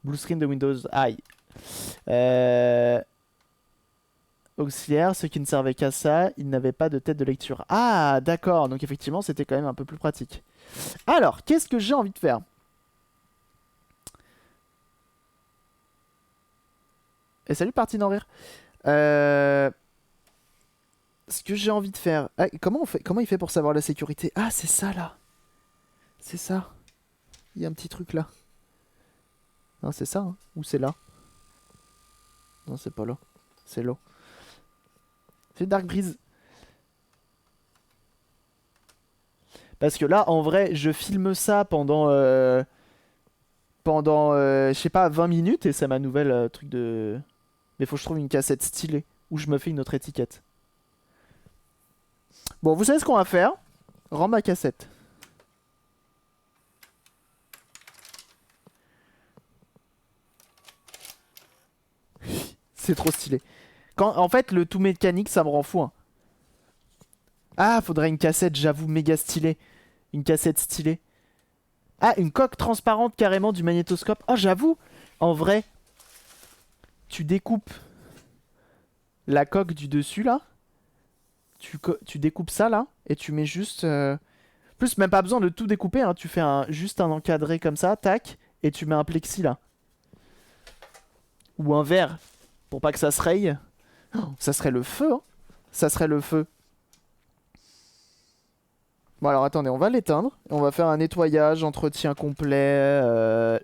Blue screen de Windows. Aïe. Auxiliaire, ceux qui ne servaient qu'à ça, ils n'avaient pas de tête de lecture. Ah, d'accord. Donc effectivement, c'était quand même un peu plus pratique. Alors, qu'est-ce que j'ai envie de faire? Et salut, parti d'en rire. Ce que j'ai envie de faire... Ah, comment on fait... comment il fait pour savoir la sécurité? Ah, c'est ça, là. C'est ça. Il y a un petit truc, là. Non, c'est ça, hein. Ou c'est là? Non, c'est pas là. C'est là. C'est Dark Breeze. Parce que là, en vrai, je filme ça pendant... je sais pas, 20 minutes. Et c'est ma nouvelle truc de... Mais faut que je trouve une cassette stylée. Où je me fais une autre étiquette. Bon, vous savez ce qu'on va faire? Rends ma cassette. C'est trop stylé. Quand, en fait, le tout mécanique, ça me rend fou, hein. Ah, faudrait une cassette, j'avoue, méga stylée. Une cassette stylée. Ah, une coque transparente carrément du magnétoscope. Oh, j'avoue, en vrai, tu découpes la coque du dessus, là. Tu découpes ça, là. Et tu mets juste... Plus, même pas besoin de tout découper, hein. Tu fais juste un encadré comme ça, tac. Et tu mets un plexi, là. Ou un verre, pour pas que ça se raye. Oh, ça serait le feu, hein. Ça serait le feu. Bon alors attendez, on va l'éteindre. On va faire un nettoyage, entretien complet,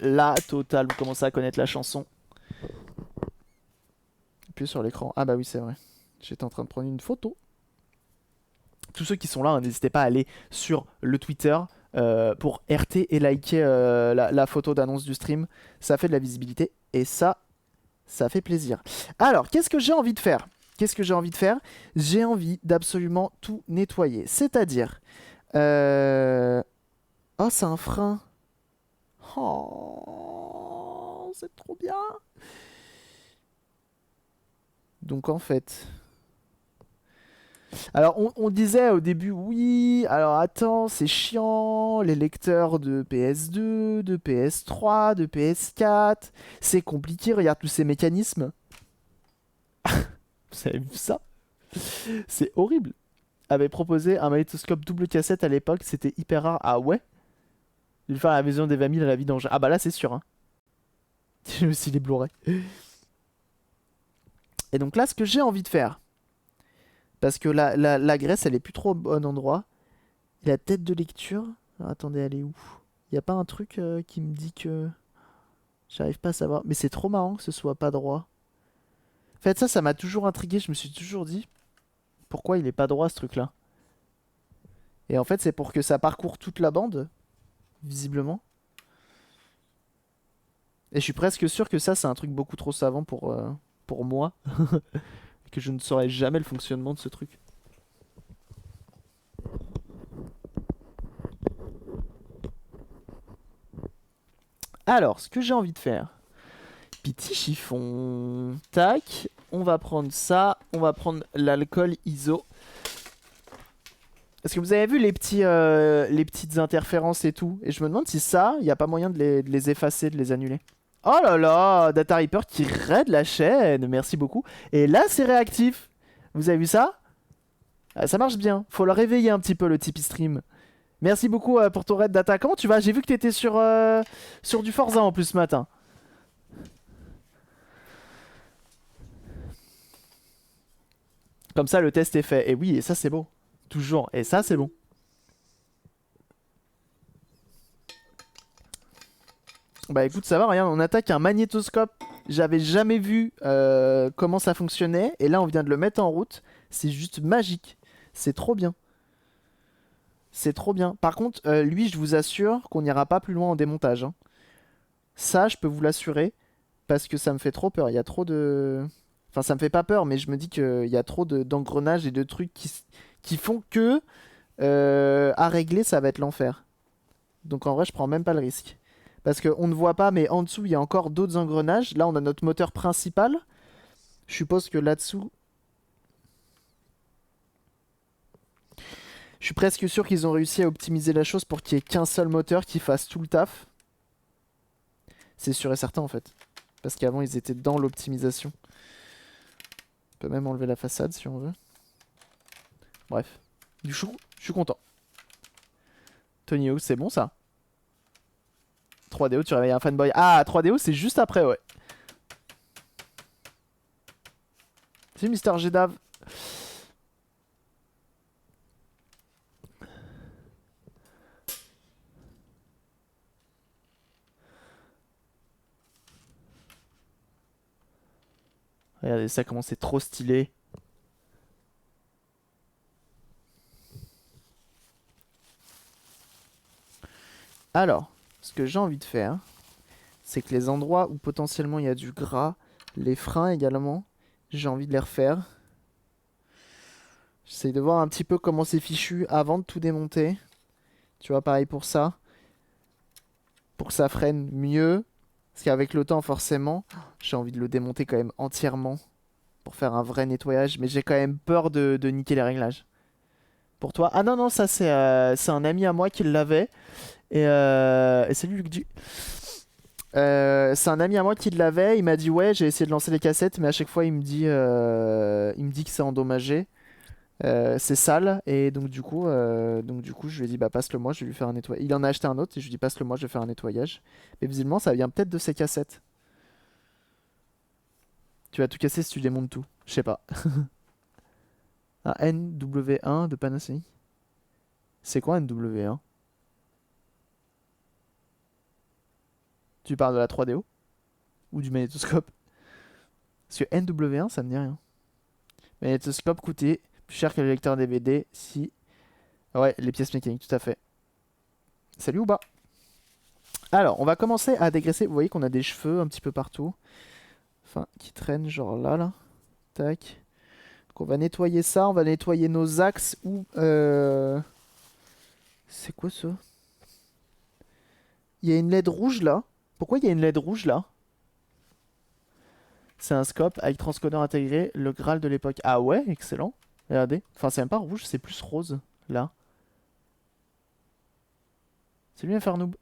la totale. Vous commencez à connaître la chanson. Appuyez sur l'écran. Ah bah oui c'est vrai. J'étais en train de prendre une photo. Tous ceux qui sont là, hein, n'hésitez pas à aller sur le Twitter pour RT et liker la photo d'annonce du stream. Ça fait de la visibilité et ça fait plaisir. Alors, qu'est-ce que j'ai envie de faire? Qu'est-ce que j'ai envie de faire? J'ai envie d'absolument tout nettoyer. C'est-à-dire... Oh, c'est un frein. Oh, c'est trop bien. Donc en fait... Alors on disait au début, oui, alors attends, c'est chiant, les lecteurs de PS2, de PS3, de PS4, c'est compliqué, regarde tous ces mécanismes. Vous avez vu ça? C'est horrible. Avait proposé un magnétoscope double cassette à l'époque, c'était hyper rare. Ah ouais? Je vais faire la version des 20 000 à la vidange. Ah bah là c'est sûr, hein. J'ai aussi les Blu-ray. Et donc là, ce que j'ai envie de faire, parce que la graisse, elle est plus trop au bon endroit. Et la tête de lecture, alors, attendez, elle est où? Y a pas un truc qui me dit que j'arrive pas à savoir. Mais c'est trop marrant que ce soit pas droit. En fait, ça m'a toujours intrigué. Je me suis toujours dit pourquoi il est pas droit ce truc-là. Et en fait, c'est pour que ça parcourt toute la bande, visiblement. Et je suis presque sûr que ça, c'est un truc beaucoup trop savant pour moi. Que je ne saurais jamais le fonctionnement de ce truc. Alors, ce que j'ai envie de faire. Petit chiffon. Tac. On va prendre ça. On va prendre l'alcool ISO. Parce que vous avez vu les petites interférences et tout. Et je me demande si ça, il n'y a pas moyen de les effacer, de les annuler. Oh là là, Data Reaper qui raid la chaîne. Merci beaucoup. Et là, c'est réactif. Vous avez vu ça? Ah, ça marche bien. Faut le réveiller un petit peu, le Tipeee Stream. Merci beaucoup pour ton raid, Data. Comment tu vas? J'ai vu que t'étais sur du Forza en plus ce matin. Comme ça, le test est fait. Et oui, et ça, c'est bon. Toujours. Et ça, c'est bon. Bah écoute, ça va, regarde, on attaque un magnétoscope. J'avais jamais vu comment ça fonctionnait. Et là, on vient de le mettre en route. C'est juste magique. C'est trop bien. C'est trop bien. Par contre, lui, je vous assure qu'on n'ira pas plus loin en démontage, hein. Ça, je peux vous l'assurer. Parce que ça me fait trop peur. Il y a trop de... Enfin, ça me fait pas peur, mais je me dis qu'il y a trop d'engrenages et de trucs qui font que à régler, ça va être l'enfer. Donc en vrai, je prends même pas le risque. Parce qu'on ne voit pas, mais en dessous, il y a encore d'autres engrenages. Là, on a notre moteur principal. Je suppose que là-dessous... Je suis presque sûr qu'ils ont réussi à optimiser la chose pour qu'il n'y ait qu'un seul moteur qui fasse tout le taf. C'est sûr et certain, en fait. Parce qu'avant, ils étaient dans l'optimisation. On peut même enlever la façade, si on veut. Bref. Du coup, je suis content. Tony Hawk, c'est bon, ça. 3DO, tu réveilles un fanboy. Ah, 3DO, c'est juste après, ouais. C'est Mister Jedav. Regardez ça, comment c'est trop stylé. Alors, ce que j'ai envie de faire, c'est que les endroits où potentiellement il y a du gras, les freins également, j'ai envie de les refaire. J'essaye de voir un petit peu comment c'est fichu avant de tout démonter. Tu vois, pareil pour ça. Pour que ça freine mieux. Parce qu'avec le temps, forcément, j'ai envie de le démonter quand même entièrement. Pour faire un vrai nettoyage. Mais j'ai quand même peur de niquer les réglages. Pour toi? Ah non, non, ça c'est un ami à moi qui l'avait. Et salut Luc Du. C'est un ami à moi qui l'avait. Il m'a dit ouais, j'ai essayé de lancer les cassettes, mais à chaque fois il me dit que c'est endommagé. C'est sale et donc du coup je lui ai dit bah passe-le moi, je vais lui faire un nettoyage. Il en a acheté un autre et je lui ai dit passe-le moi, je vais faire un nettoyage. Mais visiblement ça vient peut-être de ses cassettes. Tu vas tout casser si tu démontes tout. Je sais pas. Un NW1 de Panasonic. C'est quoi un NW1? Tu parles de la 3DO? Ou du magnétoscope? Parce que NW1 ça me dit rien. Magnétoscope coûtait plus cher que le lecteur DVD si... Ouais, les pièces mécaniques, tout à fait. Salut ou bas. Alors, on va commencer à dégraisser. Vous voyez qu'on a des cheveux un petit peu partout. Enfin, qui traînent genre là, là. Tac. Donc on va nettoyer ça. On va nettoyer nos axes ou... C'est quoi ça? Il y a une LED rouge là. Pourquoi il y a une LED rouge là? C'est un scope avec transcodeur intégré, le Graal de l'époque. Ah ouais, excellent. Regardez. Enfin, c'est même pas rouge, c'est plus rose là. C'est bien faire noob.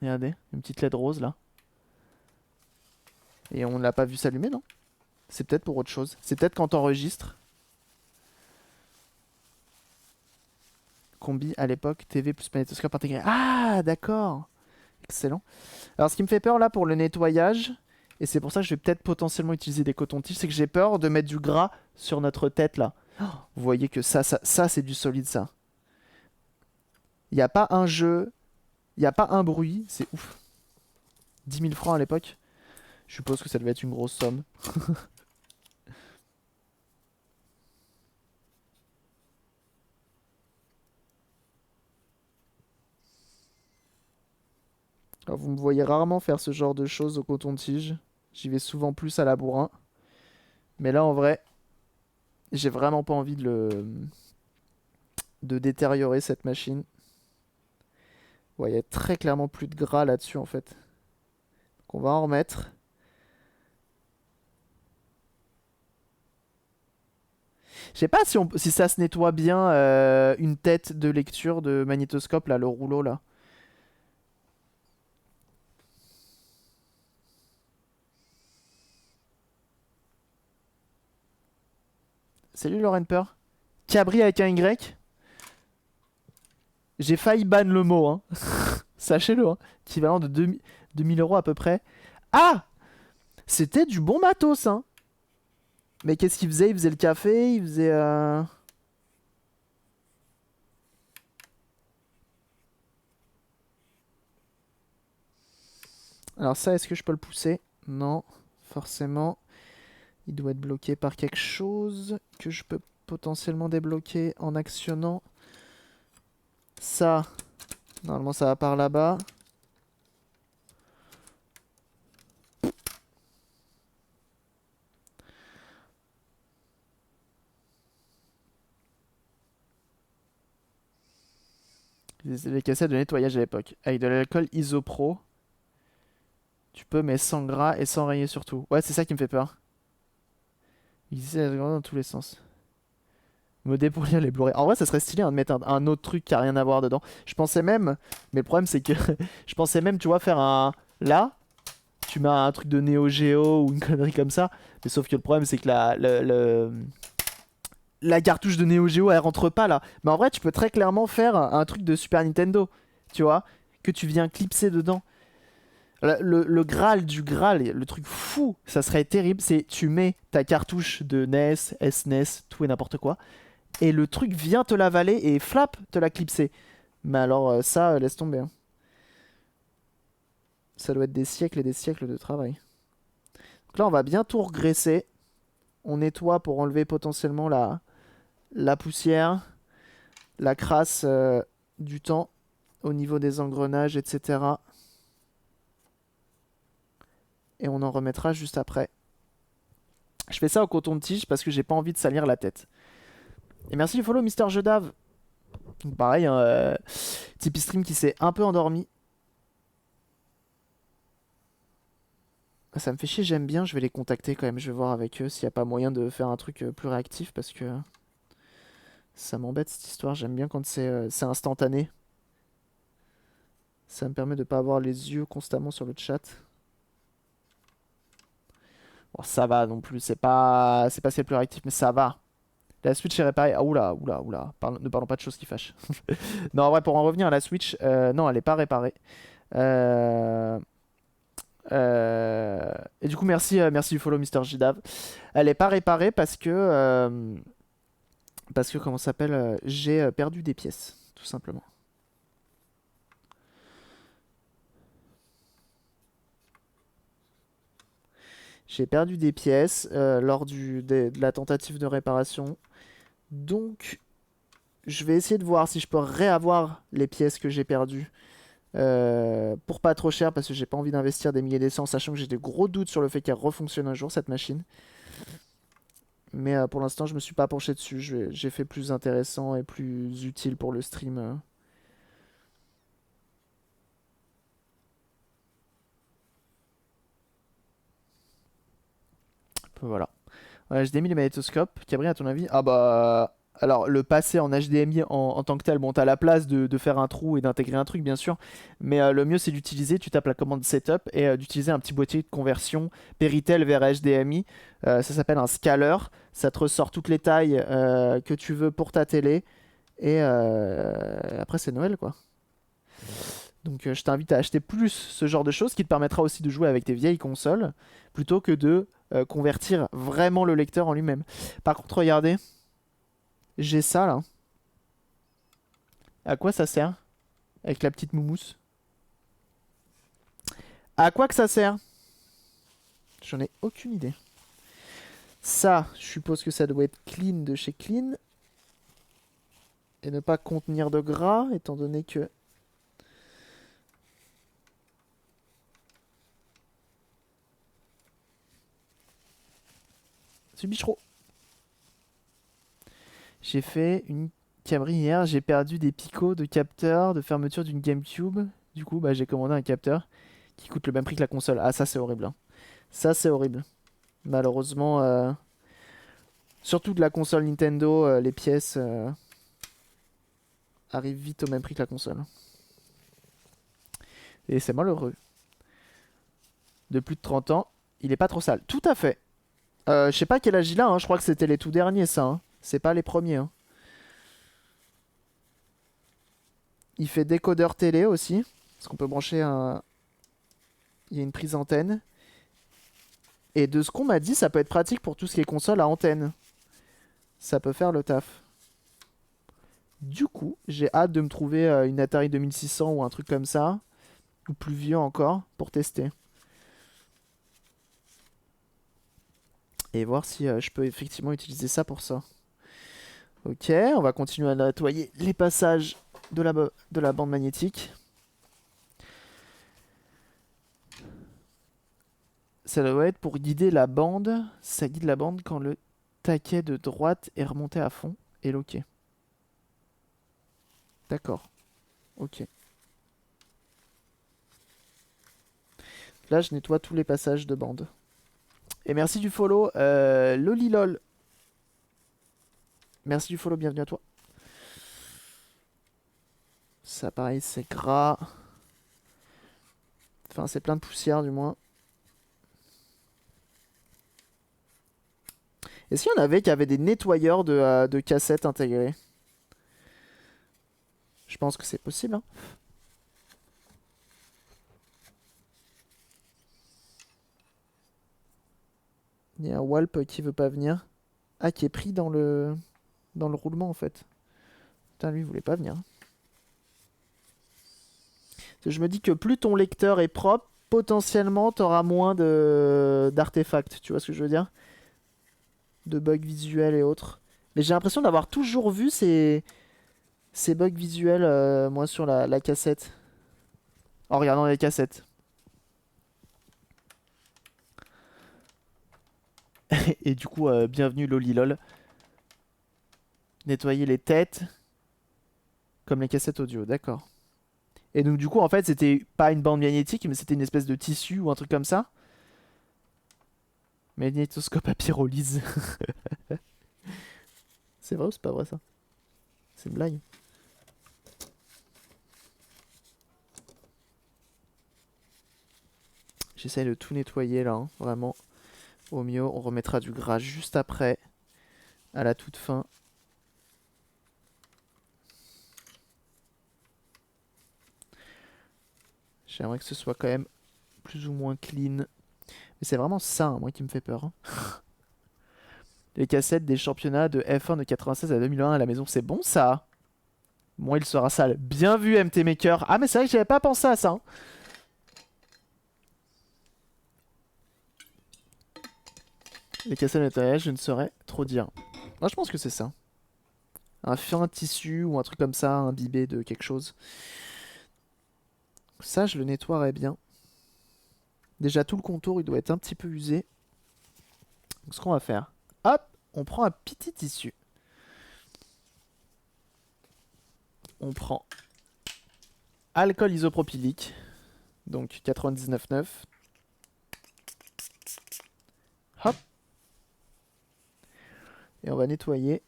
Regardez, une petite LED rose là. Et on l'a pas vu s'allumer, non? C'est peut-être pour autre chose. C'est peut-être quand t'enregistres. Combi à l'époque, TV plus magnétoscope intégré. Ah, d'accord. Excellent. Alors ce qui me fait peur là pour le nettoyage, et c'est pour ça que je vais peut-être potentiellement utiliser des cotons-tiges, c'est que j'ai peur de mettre du gras sur notre tête là. Oh, vous voyez que ça c'est du solide ça. Il n'y a pas un jeu, il n'y a pas un bruit, c'est ouf. 10 000 francs à l'époque. Je suppose que ça devait être une grosse somme. Alors, vous me voyez rarement faire ce genre de choses au coton-tige. J'y vais souvent plus à la bourrin. Mais là en vrai, j'ai vraiment pas envie de détériorer cette machine. Ouais, il y a très clairement plus de gras là-dessus en fait. Donc on va en remettre. Je sais pas si ça se nettoie bien une tête de lecture de magnétoscope là, le rouleau là. Salut Lauren Peur. Cabri avec un Y. J'ai failli ban le mot, hein. Sachez-le, hein. Équivalent de 2000 euros à peu près. Ah! C'était du bon matos, hein. Mais qu'est-ce qu'il faisait? Il faisait le café, il faisait... Alors ça, est-ce que je peux le pousser? Non, forcément. Il doit être bloqué par quelque chose que je peux potentiellement débloquer en actionnant ça. Normalement, ça va par là-bas. Les cassettes de nettoyage à l'époque. Avec de l'alcool isopro. Tu peux, mais sans gras et sans rayer surtout. Ouais, c'est ça qui me fait peur. Il disait dans tous les sens. Modé pour lire les Blu-ray. En vrai, ça serait stylé hein, de mettre un autre truc qui a rien à voir dedans. Je pensais même, mais le problème c'est que je pensais même, tu vois, faire un. Là, tu mets un truc de Neo Geo ou une connerie comme ça. Mais sauf que le problème c'est que la cartouche de Neo Geo elle rentre pas là. Mais en vrai, tu peux très clairement faire un truc de Super Nintendo, tu vois, que tu viens clipser dedans. Le Graal du Graal, le truc fou, ça serait terrible, c'est tu mets ta cartouche de NES, SNES, tout et n'importe quoi, et le truc vient te l'avaler et flap, te la clipser. Mais alors ça, laisse tomber, hein. Ça doit être des siècles et des siècles de travail. Donc là, on va bien tout regraisser. On nettoie pour enlever potentiellement la poussière, la crasse du temps au niveau des engrenages, etc. Et on en remettra juste après. Je fais ça au coton de tige parce que j'ai pas envie de salir la tête. Et merci du follow, Mister Jedave. Donc pareil, hein, Tipeee Stream qui s'est un peu endormi. Ça me fait chier, j'aime bien, je vais les contacter quand même, je vais voir avec eux s'il n'y a pas moyen de faire un truc plus réactif parce que ça m'embête cette histoire, j'aime bien quand c'est instantané. Ça me permet de pas avoir les yeux constamment sur le chat. Bon, ça va non plus, c'est pas ce qu'il y a de plus réactif, mais ça va. La Switch est réparée. Ah oula, oula, oula. Ne parlons pas de choses qui fâchent. Non, en vrai, pour en revenir à la Switch, non, elle est pas réparée. Euh, Et du coup, merci du follow, Mister Jidav. Elle est pas réparée parce que comment ça s'appelle, j'ai perdu des pièces, tout simplement. J'ai perdu des pièces lors de la tentative de réparation. Donc, je vais essayer de voir si je peux réavoir les pièces que j'ai perdues pour pas trop cher parce que j'ai pas envie d'investir des milliers d'essence, sachant que j'ai des gros doutes sur le fait qu'elle refonctionne un jour cette machine. Mais pour l'instant, je me suis pas penché dessus. J'ai fait plus intéressant et plus utile pour le stream. Voilà. HDMI, les magnétoscopes. Cabri, à ton avis? Ah bah. Alors, le passer en HDMI en tant que tel, bon, t'as la place de faire un trou et d'intégrer un truc, bien sûr. Mais le mieux, c'est d'utiliser, tu tapes la commande setup et d'utiliser un petit boîtier de conversion Péritel vers HDMI. Ça s'appelle un scaler. Ça te ressort toutes les tailles que tu veux pour ta télé. Et après, c'est Noël, quoi. Donc je t'invite à acheter plus ce genre de choses qui te permettra aussi de jouer avec tes vieilles consoles plutôt que de convertir vraiment le lecteur en lui-même. Par contre, regardez, j'ai ça là. À quoi ça sert? Avec la petite moumousse. À quoi que ça sert? J'en ai aucune idée. Ça, je suppose que ça doit être clean de chez Clean. Et ne pas contenir de gras, étant donné que... C'est bichero. J'ai fait une cabri hier, j'ai perdu des picots de capteur de fermeture d'une GameCube. Du coup, bah, j'ai commandé un capteur qui coûte le même prix que la console. Ah, ça c'est horrible, hein. Ça c'est horrible. Malheureusement, surtout de la console Nintendo, les pièces arrivent vite au même prix que la console. Et c'est malheureux. De plus de 30 ans, il est pas trop sale. Tout à fait. Je sais pas quel âge il a, hein. Je crois que c'était les tout derniers, ça, hein. C'est pas les premiers, hein. Il fait décodeur télé aussi. Parce qu'on peut brancher un... Il y a une prise antenne. Et de ce qu'on m'a dit, ça peut être pratique pour tout ce qui est console à antenne. Ça peut faire le taf. Du coup, j'ai hâte de me trouver une Atari 2600 ou un truc comme ça. Ou plus vieux encore, pour tester. Et voir si je peux effectivement utiliser ça pour ça. Ok, on va continuer à nettoyer les passages de la bande magnétique. Ça doit être pour guider la bande. Ça guide la bande quand le taquet de droite est remonté à fond et loqué. D'accord. Ok. Là, je nettoie tous les passages de bande. Et merci du follow, Lolilol. Merci du follow, bienvenue à toi. Ça, pareil, c'est gras. Enfin, c'est plein de poussière, du moins. Est-ce qu'il y en avait qui avaient des nettoyeurs de cassettes intégrés? Je pense que c'est possible, hein. Il y a un Walp qui veut pas venir. Ah, qui est pris dans le roulement, en fait. Putain, lui, il voulait pas venir. Je me dis que plus ton lecteur est propre, potentiellement, t'auras moins d'artefacts. Tu vois ce que je veux dire? De bugs visuels et autres. Mais j'ai l'impression d'avoir toujours vu ces bugs visuels, moi, sur la cassette. En regardant les cassettes. Et du coup, bienvenue Lolilol. Nettoyer les têtes. Comme les cassettes audio, d'accord. Et donc du coup, en fait, c'était pas une bande magnétique, mais c'était une espèce de tissu ou un truc comme ça. Magnétoscope à pyrolyse. C'est vrai ou c'est pas vrai ça? C'est une blague. J'essaye de tout nettoyer là, hein, vraiment. Au mieux, on remettra du gras juste après, à la toute fin. J'aimerais que ce soit quand même plus ou moins clean. Mais c'est vraiment ça, hein, moi, qui me fait peur, hein. Les cassettes des championnats de F1 de 96 à 2001 à la maison, c'est bon ça? Moi, il sera sale. Bien vu, MT Maker. Ah, mais c'est vrai que j'avais pas pensé à ça, hein. Les cassettes de nettoyage, je ne saurais trop dire. Moi, je pense que c'est ça. Un fin tissu ou un truc comme ça, imbibé de quelque chose. Ça, je le nettoierais bien. Déjà, tout le contour, il doit être un petit peu usé. Donc, ce qu'on va faire, hop, on prend un petit tissu. On prend alcool isopropylique, donc 99,9. Hop. Et on va nettoyer.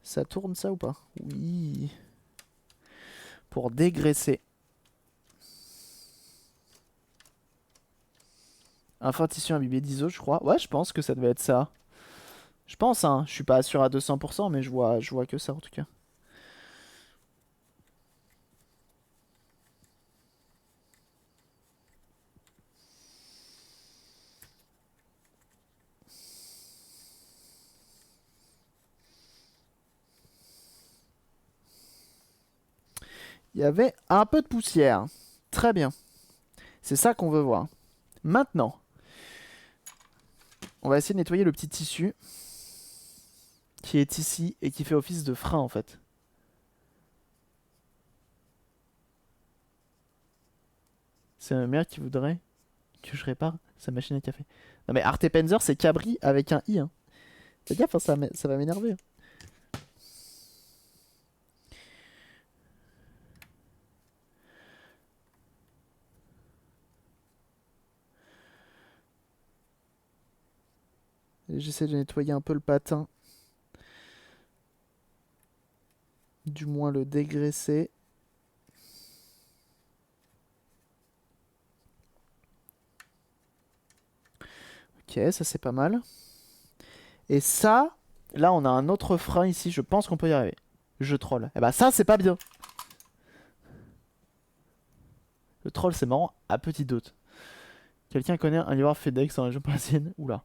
Ça tourne ça ou pas? Oui. Pour dégraisser. Un fin tissu imbibé d'iso, je crois. Ouais, je pense que ça devait être ça. Je pense, hein. Je suis pas sûr à 200%, mais je vois que ça en tout cas. Il y avait un peu de poussière. Très bien. C'est ça qu'on veut voir. Maintenant, on va essayer de nettoyer le petit tissu qui est ici et qui fait office de frein en fait. C'est ma mère qui voudrait que je répare sa machine à café. Non mais Arte Penzer c'est Cabri avec un i. Hein. Fais gaffe, hein, ça va m'énerver. J'essaie de nettoyer un peu le patin. Du moins le dégraisser. Ok, ça c'est pas mal. Et ça, là on a un autre frein ici, je pense qu'on peut y arriver. Je troll. Et bah ça c'est pas bien. Le troll c'est marrant à petite dose. Quelqu'un connaît un livreur FedEx en région parisienne? Oula.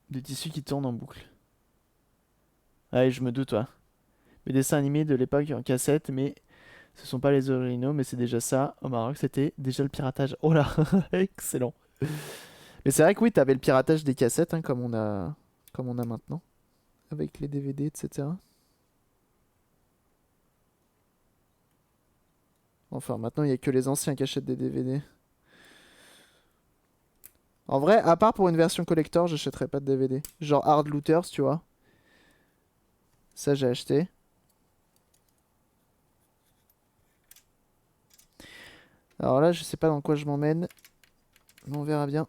Des tissus qui tournent en boucle. Ouais, je me doute, ouais. Les dessins animés de l'époque en cassette, mais ce sont pas les originaux, mais c'est déjà ça. Au Maroc, c'était déjà le piratage. Oh là, excellent. Mais c'est vrai que oui, t'avais le piratage des cassettes, hein, comme on a maintenant, avec les DVD, etc. Enfin, maintenant, il y a que les anciens qui achètent des DVD. En vrai, à part pour une version collector, j'achèterais pas de DVD. Genre Hard Looters, tu vois. Ça, j'ai acheté. Alors là, je sais pas dans quoi je m'emmène. Mais on verra bien.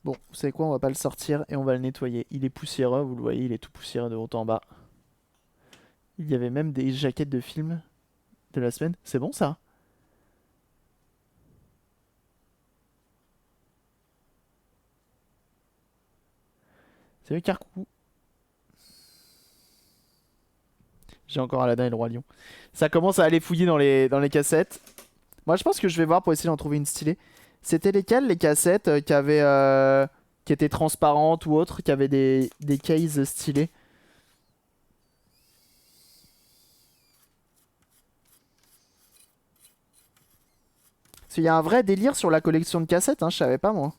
Bon, vous savez quoi, on va pas le sortir et on va le nettoyer. Il est poussiéreux, vous le voyez, il est tout poussiéreux de haut en bas. Il y avait même des jaquettes de films de la semaine. C'est bon ça? C'est le carcou. J'ai encore Aladdin et le Roi Lion. Ça commence à aller fouiller dans les cassettes. Moi, je pense que je vais voir pour essayer d'en trouver une stylée. C'était lesquelles les cassettes qui étaient transparentes ou autres, qui avaient des cases stylées? Parce qu'il y a un vrai délire sur la collection de cassettes, hein, je savais pas moi.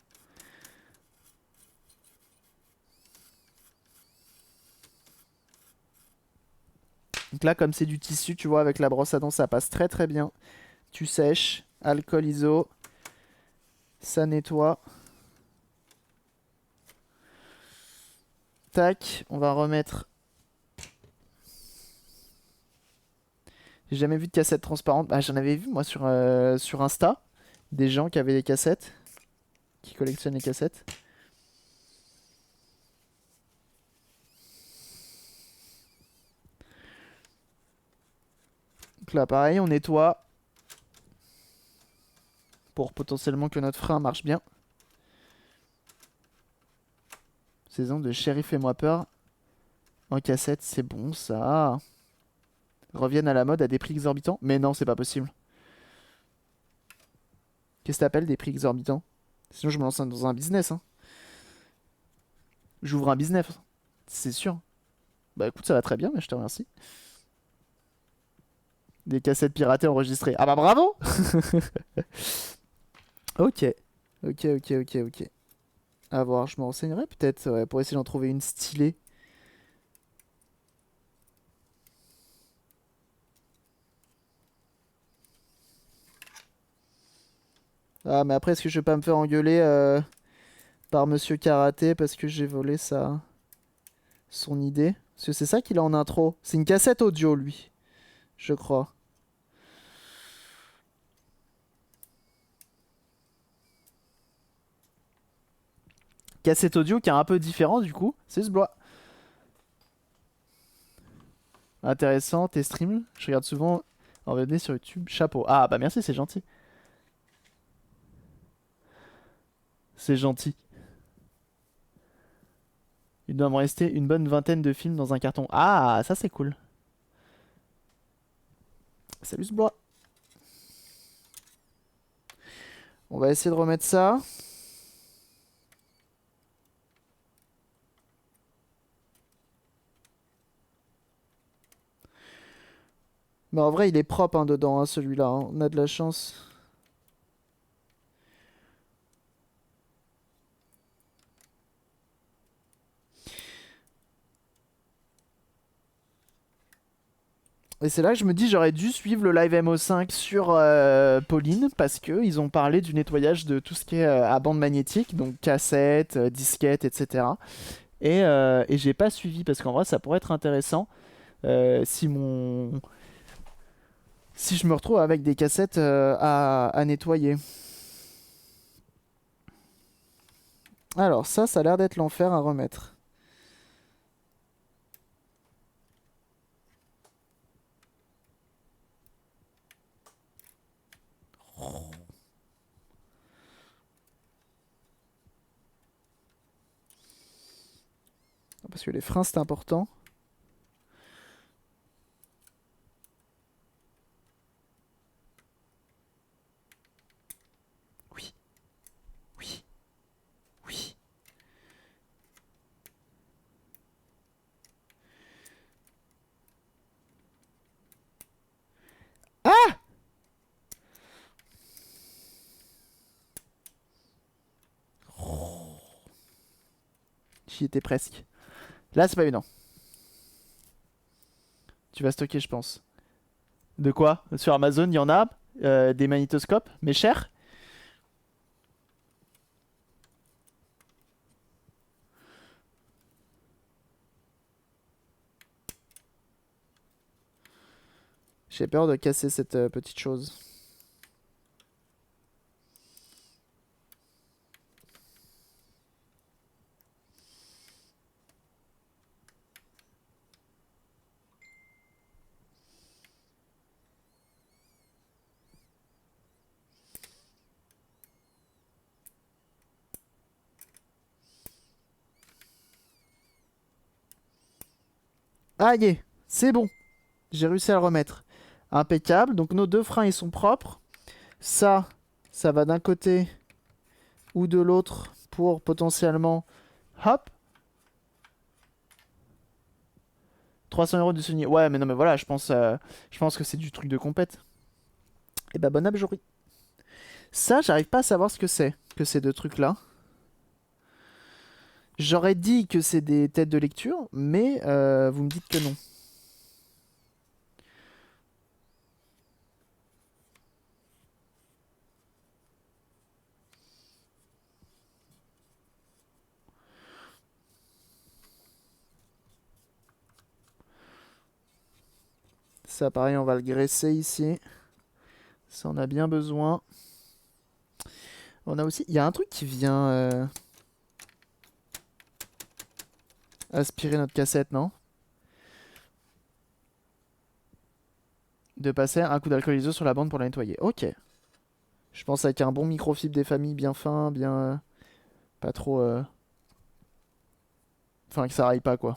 Donc là, comme c'est du tissu, tu vois, avec la brosse à dents, ça passe très très bien. Tu sèches, alcool iso, ça nettoie. Tac, on va remettre. J'ai jamais vu de cassette transparente. Bah, j'en avais vu moi sur Insta. Des gens qui avaient des cassettes. Qui collectionnent les cassettes. Donc là, pareil, on nettoie. Pour potentiellement que notre frein marche bien. Saison de Chéri Fais-moi peur. En cassette, c'est bon ça. Reviennent à la mode à des prix exorbitants. Mais non, c'est pas possible. Qu'est-ce que t'appelles des prix exorbitants? Sinon, je me lance dans un business. Hein. J'ouvre un business. C'est sûr. Bah écoute, ça va très bien, mais je te remercie. Des cassettes piratées enregistrées. Ah bah bravo. Ok. Ok, ok, ok, ok. À voir, je me renseignerai peut-être ouais, pour essayer d'en trouver une stylée. Ah, mais après, est-ce que je vais pas me faire engueuler par Monsieur Karaté parce que j'ai volé son idée? Parce que c'est ça qu'il a en intro. C'est une cassette audio, lui. Je crois. Cassette audio qui est un peu différent, du coup. C'est ce blois. Intéressant, tes streams. Je regarde souvent en VOD sur YouTube. Chapeau. Ah, bah merci, c'est gentil. C'est gentil. Il doit me rester une bonne vingtaine de films dans un carton. Ah, ça c'est cool. Salut ce blois. On va essayer de remettre ça. Mais en vrai, il est propre hein, dedans, hein, celui-là. Hein. On a de la chance. Et c'est là que je me dis j'aurais dû suivre le live MO5 sur Pauline parce que ils ont parlé du nettoyage de tout ce qui est à bande magnétique, donc cassettes, disquettes, etc. Et j'ai pas suivi parce qu'en vrai ça pourrait être intéressant si si je me retrouve avec des cassettes à nettoyer. Alors ça a l'air d'être l'enfer à remettre. Parce que les freins c'est important. Oui, oui, oui. Ah! J'y étais presque. Là c'est pas évident. Tu vas stocker je pense. De quoi? Sur Amazon il y en a des magnétoscopes, mais chers. J'ai peur de casser cette petite chose. Ah, y est, c'est bon. J'ai réussi à le remettre. Impeccable. Donc nos deux freins, ils sont propres. Ça va d'un côté ou de l'autre pour potentiellement... Hop. 300 € de souvenir. Ouais, mais non, mais voilà, je pense que c'est du truc de compète. Et bah, bonne abjouri. Ça, j'arrive pas à savoir ce que ces deux trucs-là. J'aurais dit que c'est des têtes de lecture, mais vous me dites que non. Ça, pareil, on va le graisser ici. Ça, on a bien besoin. On a aussi... Il y a un truc qui vient aspirer notre cassette, non? De passer un coup d'alcool isotonique sur la bande pour la nettoyer. Ok. Je pense avec un bon microfibre des familles bien fin, bien... pas trop... Enfin, que ça raille pas, quoi.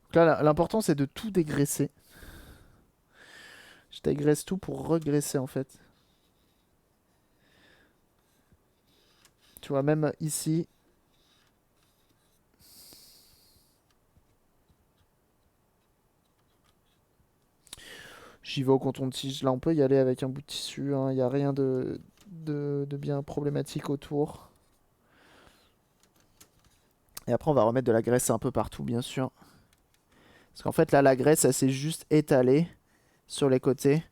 Donc là, l'important, c'est de tout dégraisser. Je dégraisse tout pour regraisser, en fait. Tu vois, même ici... J'y vais au coton-tige. Là, on peut y aller avec un bout de tissu. Il n'y a rien de bien problématique autour. Et après, on va remettre de la graisse un peu partout, bien sûr. Parce qu'en fait, là, la graisse, elle s'est juste étalée sur les côtés.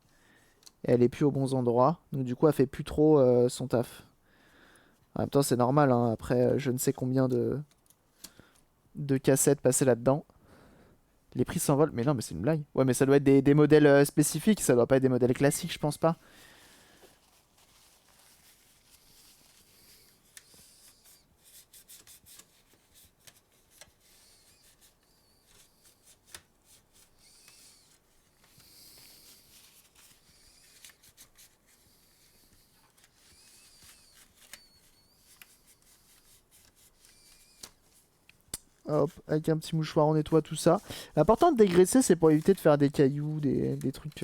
Et elle est plus aux bons endroits. Donc, du coup, elle fait plus trop son taf. En même temps, c'est normal. Hein, après, je ne sais combien de cassettes passées là-dedans. Les prix s'envolent. Mais non, mais c'est une blague. Ouais, mais ça doit être des modèles spécifiques. Ça doit pas être des modèles classiques, je pense pas. Hop, avec un petit mouchoir, on nettoie tout ça. L'important de dégraisser, c'est pour éviter de faire des cailloux, des trucs.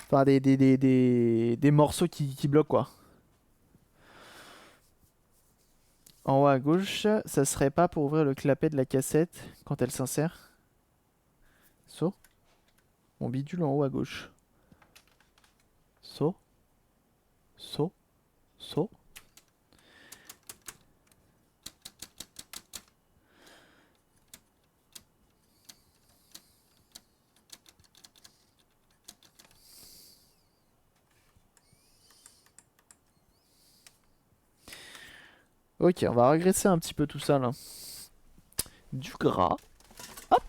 Enfin, des morceaux qui bloquent, quoi. En haut à gauche, ça serait pas pour ouvrir le clapet de la cassette quand elle s'insère. So. Mon bidule en haut à gauche. So. So. So. Ok, on va régresser un petit peu tout ça là. Du gras. Hop.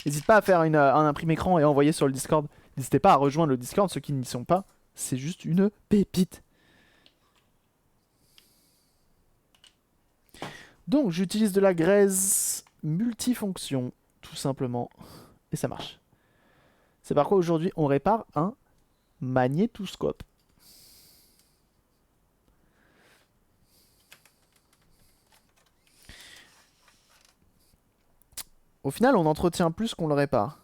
N'hésite pas à faire un imprimé écran et envoyer sur le Discord. N'hésitez pas à rejoindre le Discord, ceux qui n'y sont pas. C'est juste une pépite. Donc j'utilise de la graisse multifonction, tout simplement. Et ça marche. C'est par quoi aujourd'hui on répare un magnétoscope. Au final, on entretient plus qu'on le répare.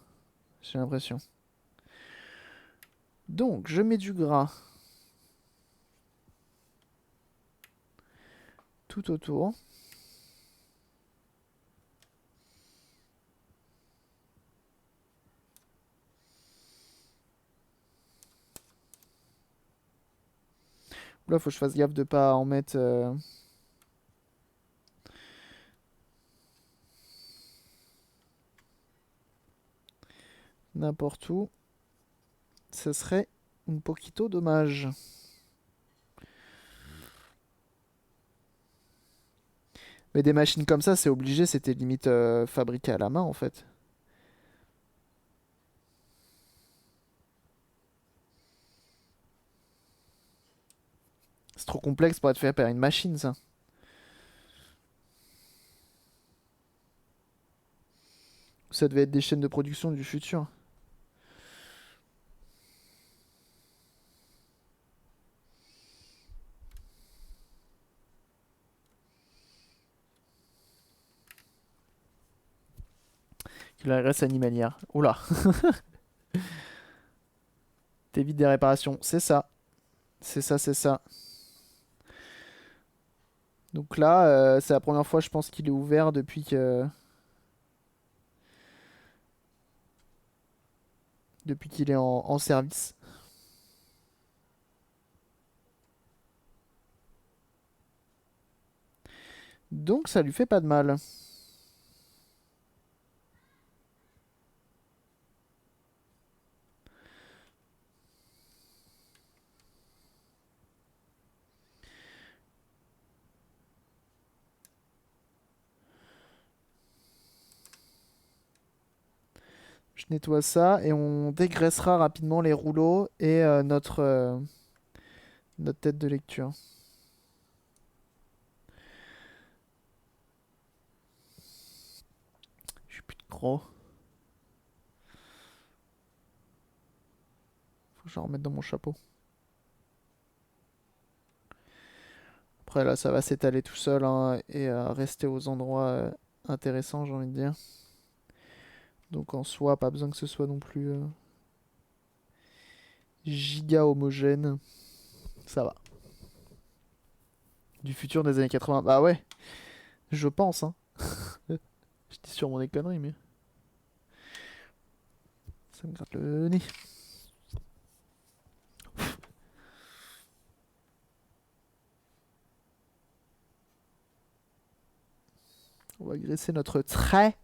J'ai l'impression. Donc, je mets du gras tout autour. Là, faut que je fasse gaffe de pas en mettre n'importe où. Ce serait un poquito dommage. Mais des machines comme ça, c'est obligé, c'était limite fabriqué à la main en fait. C'est trop complexe pour être fait par une machine, ça. Ça devait être des chaînes de production du futur. La graisse animalière. Oula. T'évites des réparations. C'est ça. C'est ça, c'est ça. Donc là, c'est la première fois, je pense, qu'il est ouvert depuis qu'il est en service. Donc ça lui fait pas de mal. Je nettoie ça et on dégraissera rapidement les rouleaux et notre tête de lecture. J'ai plus de gros. Faut que je la remette dans mon chapeau. Après là, ça va s'étaler tout seul hein, et rester aux endroits intéressants, j'ai envie de dire. Donc en soi, pas besoin que ce soit non plus giga homogène. Ça va. Du futur des années 80. Bah ouais, je pense. Hein. Je dis sûrement des conneries, mais ça me gratte le nez. On va graisser notre trait.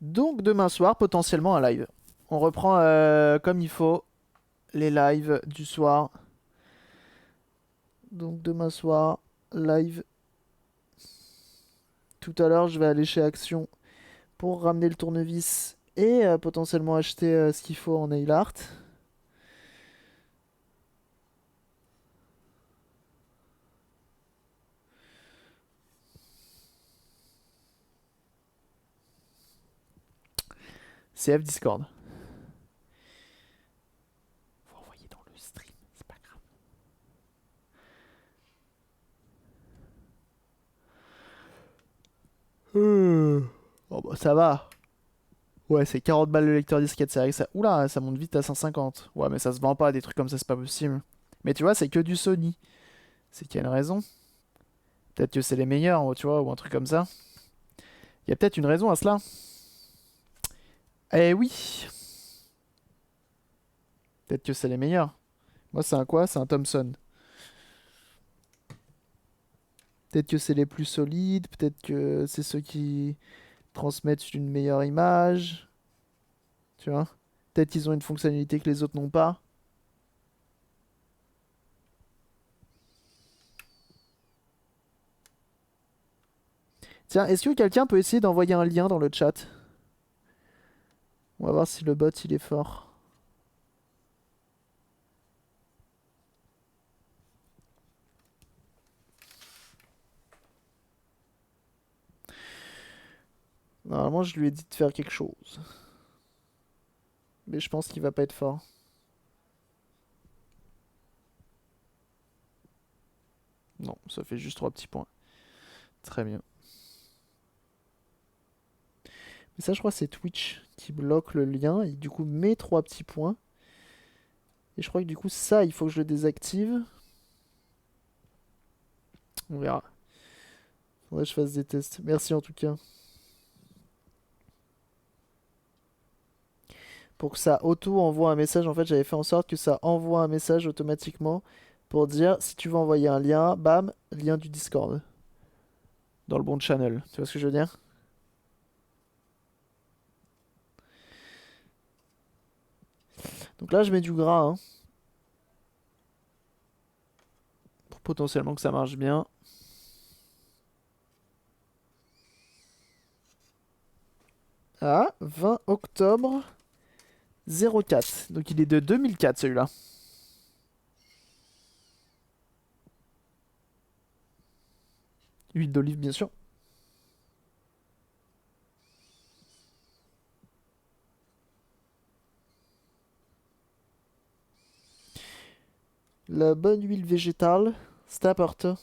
Donc demain soir, potentiellement un live. On reprend comme il faut les lives du soir. Donc demain soir, live. Tout à l'heure, je vais aller chez Action pour ramener le tournevis et potentiellement acheter ce qu'il faut en nail art. CF Discord. Oh bah ça va. Ouais, c'est 40 balles le lecteur disquette, c'est vrai que ça... Oula, ça monte vite à 150. Ouais, mais ça se vend pas, des trucs comme ça, c'est pas possible. Mais tu vois, c'est que du Sony. C'est qu'il y a une raison. Peut-être que c'est les meilleurs, tu vois, ou un truc comme ça. Il y a peut-être une raison à cela. Eh oui, peut-être que c'est les meilleurs. Moi, c'est un quoi? C'est un Thomson. Peut-être que c'est les plus solides, peut-être que c'est ceux qui transmettent une meilleure image, tu vois. Peut-être qu'ils ont une fonctionnalité que les autres n'ont pas. Tiens, est-ce que quelqu'un peut essayer d'envoyer un lien dans le chat? On va voir si le bot il est fort. Normalement, je lui ai dit de faire quelque chose. Mais je pense qu'il va pas être fort. Non, ça fait juste 3 petits points. Très bien. Mais ça, je crois que c'est Twitch qui bloque le lien et du coup met 3 petits points. Et je crois que du coup, ça, il faut que je le désactive. On verra. Faudrait que je fasse des tests. Merci en tout cas. Pour que ça auto-envoie un message, en fait, j'avais fait en sorte que ça envoie un message automatiquement pour dire si tu veux envoyer un lien, bam, lien du Discord. Dans le bon channel. Tu vois ce que je veux dire? Donc là, je mets du gras, hein, pour potentiellement que ça marche bien. Ah, 20 octobre 04. Donc il est de 2004 celui-là. Huile d'olive, bien sûr. La bonne huile végétale, c'est important.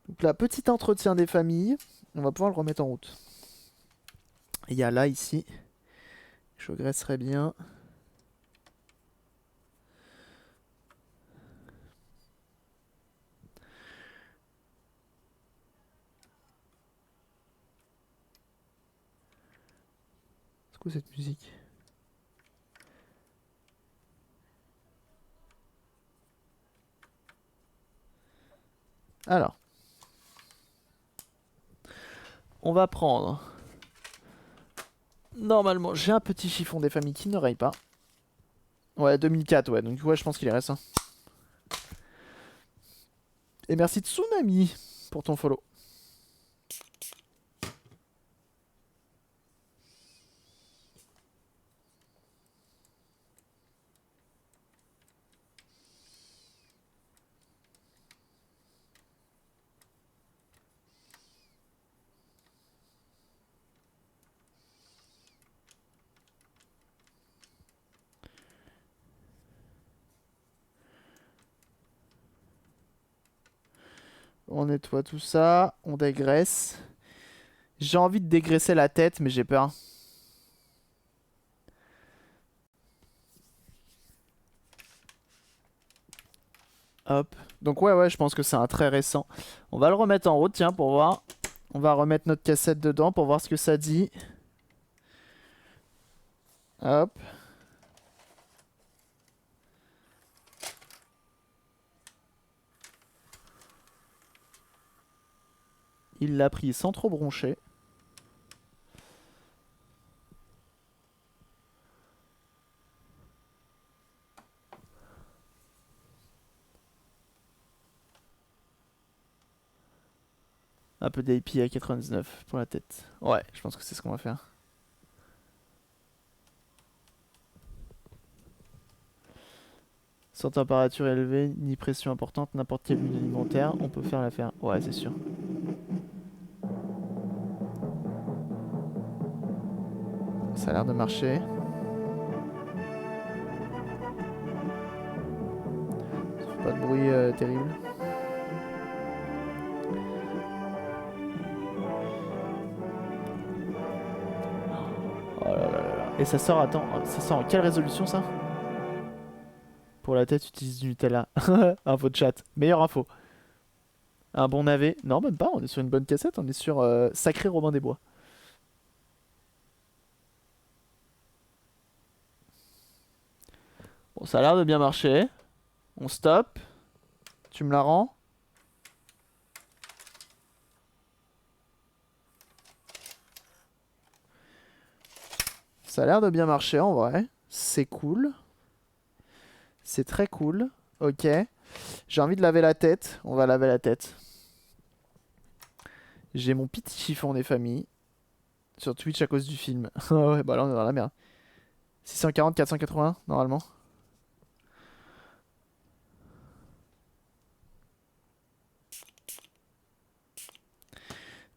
Donc là, petit entretien des familles. On va pouvoir le remettre en route. Il y a là, ici. Je graisserai bien. C'est quoi cette musique? Alors, on va prendre. Normalement, j'ai un petit chiffon des familles qui ne raye pas. Ouais, 2004, ouais. Donc, ouais, je pense qu'il est récent. Et merci Tsunami pour ton follow. On nettoie tout ça. On dégraisse. J'ai envie de dégraisser la tête, mais j'ai peur. Hop. Donc ouais, ouais, je pense que c'est un très récent. On va le remettre en route, tiens, pour voir. On va remettre notre cassette dedans pour voir ce que ça dit. Hop. Il l'a pris sans trop broncher. Un peu d'IP à 99 pour la tête. Ouais, je pense que c'est ce qu'on va faire. Sans température élevée, ni pression importante, n'importe quelle huile alimentaire, on peut faire l'affaire. Ouais, c'est sûr. Ça a l'air de marcher. Ça fait pas de bruit terrible. Et ça sort, attends, ça sort en quelle résolution ça? Pour la tête, utilise du Nutella. Info de chat. Meilleure info. Un bon navet. Non, même pas, on est sur une bonne cassette, on est sur Sacré Robin des Bois. Bon, ça a l'air de bien marcher. On stop. Tu me la rends? Ça a l'air de bien marcher en vrai. C'est cool. C'est très cool. Ok. J'ai envie de laver la tête. On va laver la tête. J'ai mon petit chiffon des familles. Sur Twitch à cause du film. Ouais, bah là on est dans la merde. 640, 480 normalement.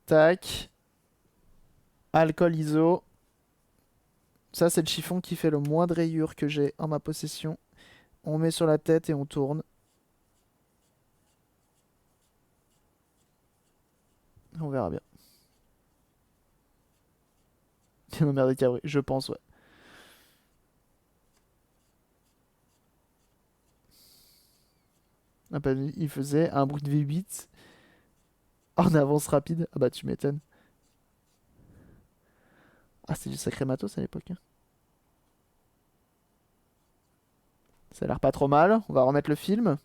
Tac. Alcool ISO. Ça c'est le chiffon qui fait le moins de rayures que j'ai en ma possession. On met sur la tête et on tourne. On verra bien. Bien emmerdé Cabri, je pense, ouais. Ah, bah, il faisait un bruit de V8 en avance rapide. Ah bah tu m'étonnes. Ah c'est du sacré matos à l'époque, hein. Ça a l'air pas trop mal. On va remettre le film.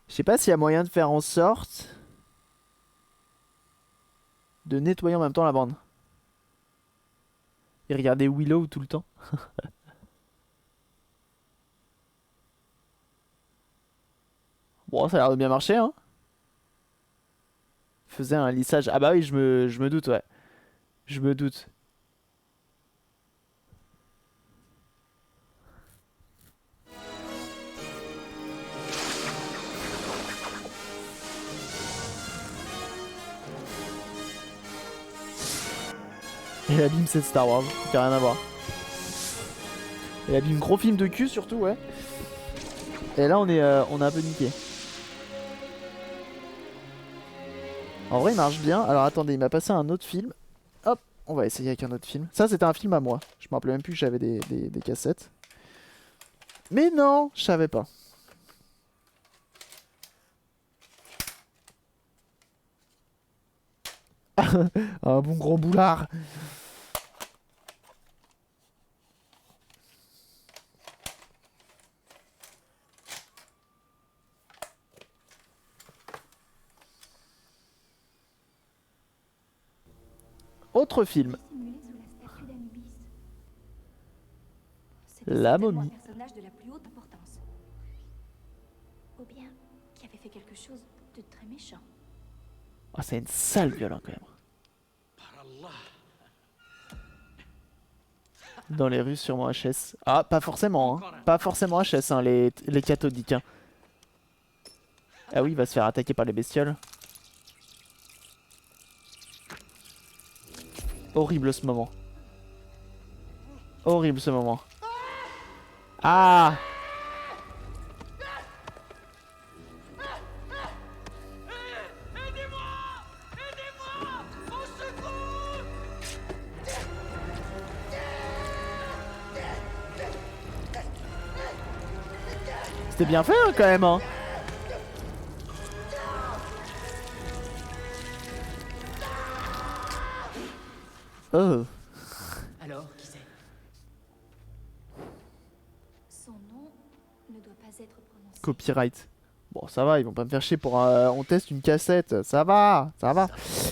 Je sais pas s'il y a moyen de faire en sorte de nettoyer en même temps la bande. Et regarder Willow tout le temps. Bon, ça a l'air de bien marcher, hein. Faisait un lissage. Ah bah oui, je me doute, ouais. Je me doute. Et l'abîme, c'est de Star Wars. Qui a rien à voir. Et l'abîme, gros film de cul surtout, ouais. Et là, on est un peu niqué. En vrai, il marche bien. Alors attendez, il m'a passé un autre film. Hop, on va essayer avec un autre film. Ça, c'était un film à moi. Je me rappelais même plus que j'avais des cassettes. Mais non, je savais pas. Un bon gros boulard. Autre film. Dissimulé sous la statue d'Anubis. C'était La certainement momie. un personnage de la plus haute importance. Ou bien qui avait fait quelque chose de très méchant. Oh, c'est une sale viole hein, quand même. Dans les rues, sûrement HS. Ah, pas forcément, hein. Pas forcément HS, hein, les cathodiques. Hein. Ah oui, il va se faire attaquer par les bestioles. Horrible ce moment. Horrible ce moment. Ah! C'était bien fait hein, quand même, hein. Oh. Alors, qui c'est? Son nom ne doit pas être prononcé. Copyright. Bon, ça va, ils vont pas me faire chier pour on teste une cassette. Ça va, ça va.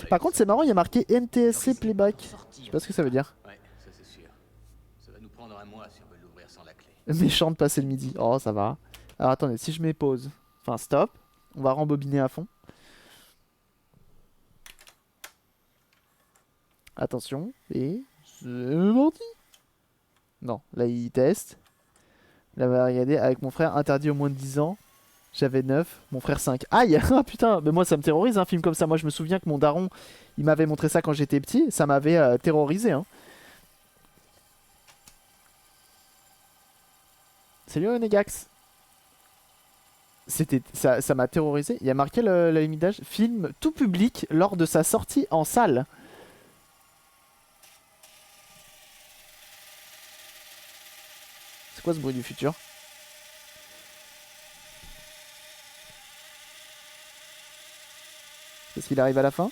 Par contre, c'est marrant, il y a marqué NTSC Playback. Je sais pas ce que ça veut dire. Ouais, ça c'est sûr. Ça va nous prendre un mois si on veut l'ouvrir sans la clé. Méchant de passer le midi. Oh, ça va. Alors attendez, si je mets pause. Enfin, stop. On va rembobiner à fond. Attention. Et... c'est parti. Non, là il teste. l'avais regardé avec mon frère, interdit au moins de 10 ans. J'avais 9, mon frère 5. Aïe. Ah putain, mais moi ça me terrorise un film comme ça. Moi je me souviens que mon daron, il m'avait montré ça quand j'étais petit. Ça m'avait terrorisé. Hein. Salut Onegax. Ça m'a terrorisé. Il y a marqué la limite d'âge. Film tout public lors de sa sortie en salle. C'est quoi ce bruit du futur? Parce qu'il arrive à la fin?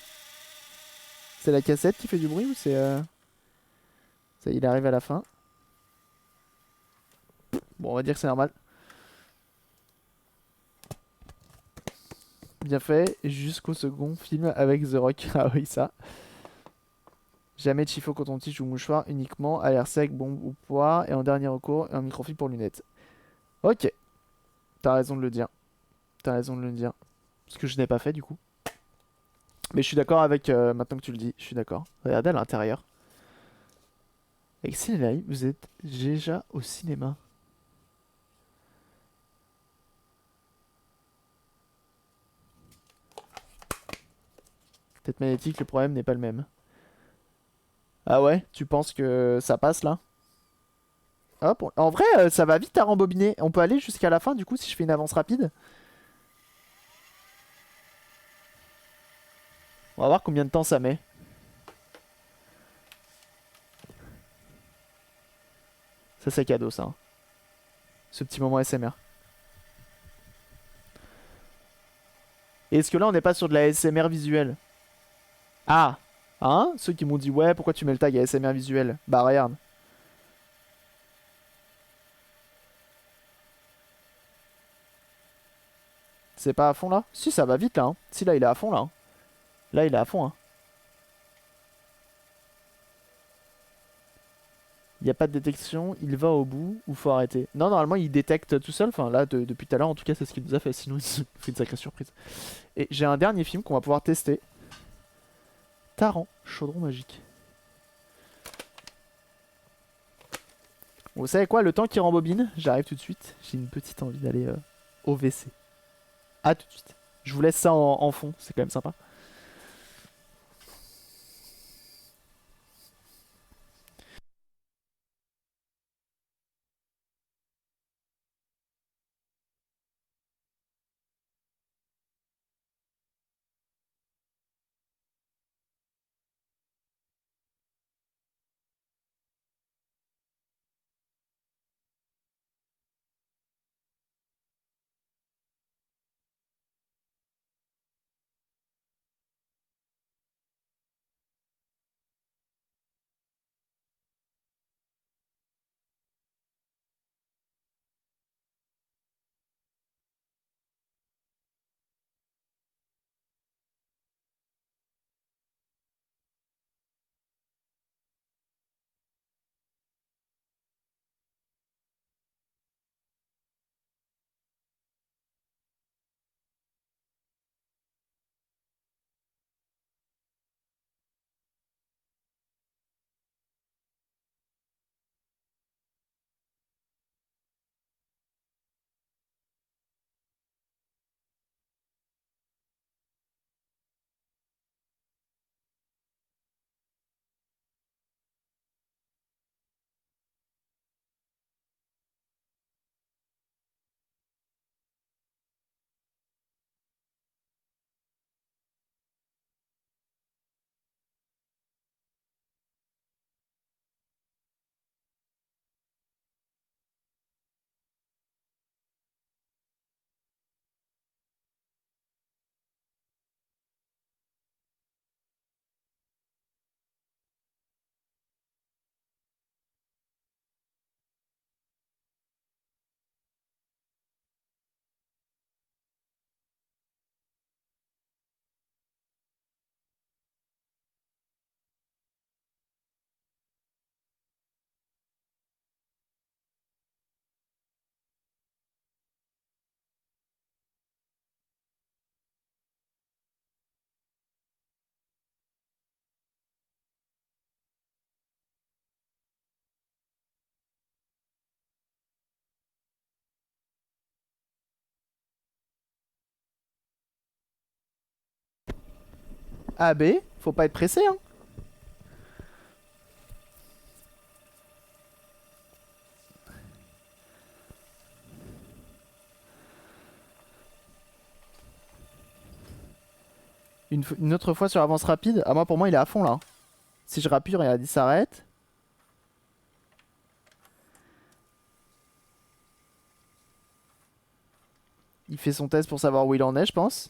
C'est la cassette qui fait du bruit ou c'est ça, il arrive à la fin. Bon, on va dire que c'est normal. Bien fait, jusqu'au second film avec The Rock. Ah oui, ça. Jamais Chifo coton-tige ou mouchoir, uniquement à l'air sec, bombe ou poire. Et en dernier recours, un microfilm pour lunettes. Ok, t'as raison de le dire. T'as raison de le dire. Ce que je n'ai pas fait du coup. Mais je suis d'accord avec, maintenant que tu le dis, je suis d'accord. Regardez à l'intérieur. Avec Cinélaï, vous êtes déjà au cinéma. Tête magnétique, le problème n'est pas le même. Ah ouais, tu penses que ça passe là? Hop, en vrai, ça va vite à rembobiner. On peut aller jusqu'à la fin du coup si je fais une avance rapide. On va voir combien de temps ça met. Ça c'est cadeau ça. Hein. Ce petit moment SMR. Et est-ce que là on n'est pas sur de la SMR visuelle? Ah! Hein? Ceux qui m'ont dit ouais, pourquoi tu mets le tag ASMR visuel? Bah regarde. C'est pas à fond là? Si, ça va vite là. Hein. Si, là il est à fond là. Hein. Là il est à fond. Hein. Il n'y a pas de détection, il va au bout ou faut arrêter? Non, normalement il détecte tout seul. Enfin là, depuis tout à l'heure, en tout cas, c'est ce qu'il nous a fait. Sinon, il nous fait une sacrée surprise. Et j'ai un dernier film qu'on va pouvoir tester. Taran, chaudron magique. Bon, vous savez quoi, le temps qui rembobine, j'arrive tout de suite. J'ai une petite envie d'aller au WC. À tout de suite. Je vous laisse ça en fond, c'est quand même sympa. AB, faut pas être pressé hein. Une autre fois sur avance rapide. Ah moi pour moi il est à fond là. Si je rapure et il s'arrête. Il fait son test pour savoir où il en est je pense.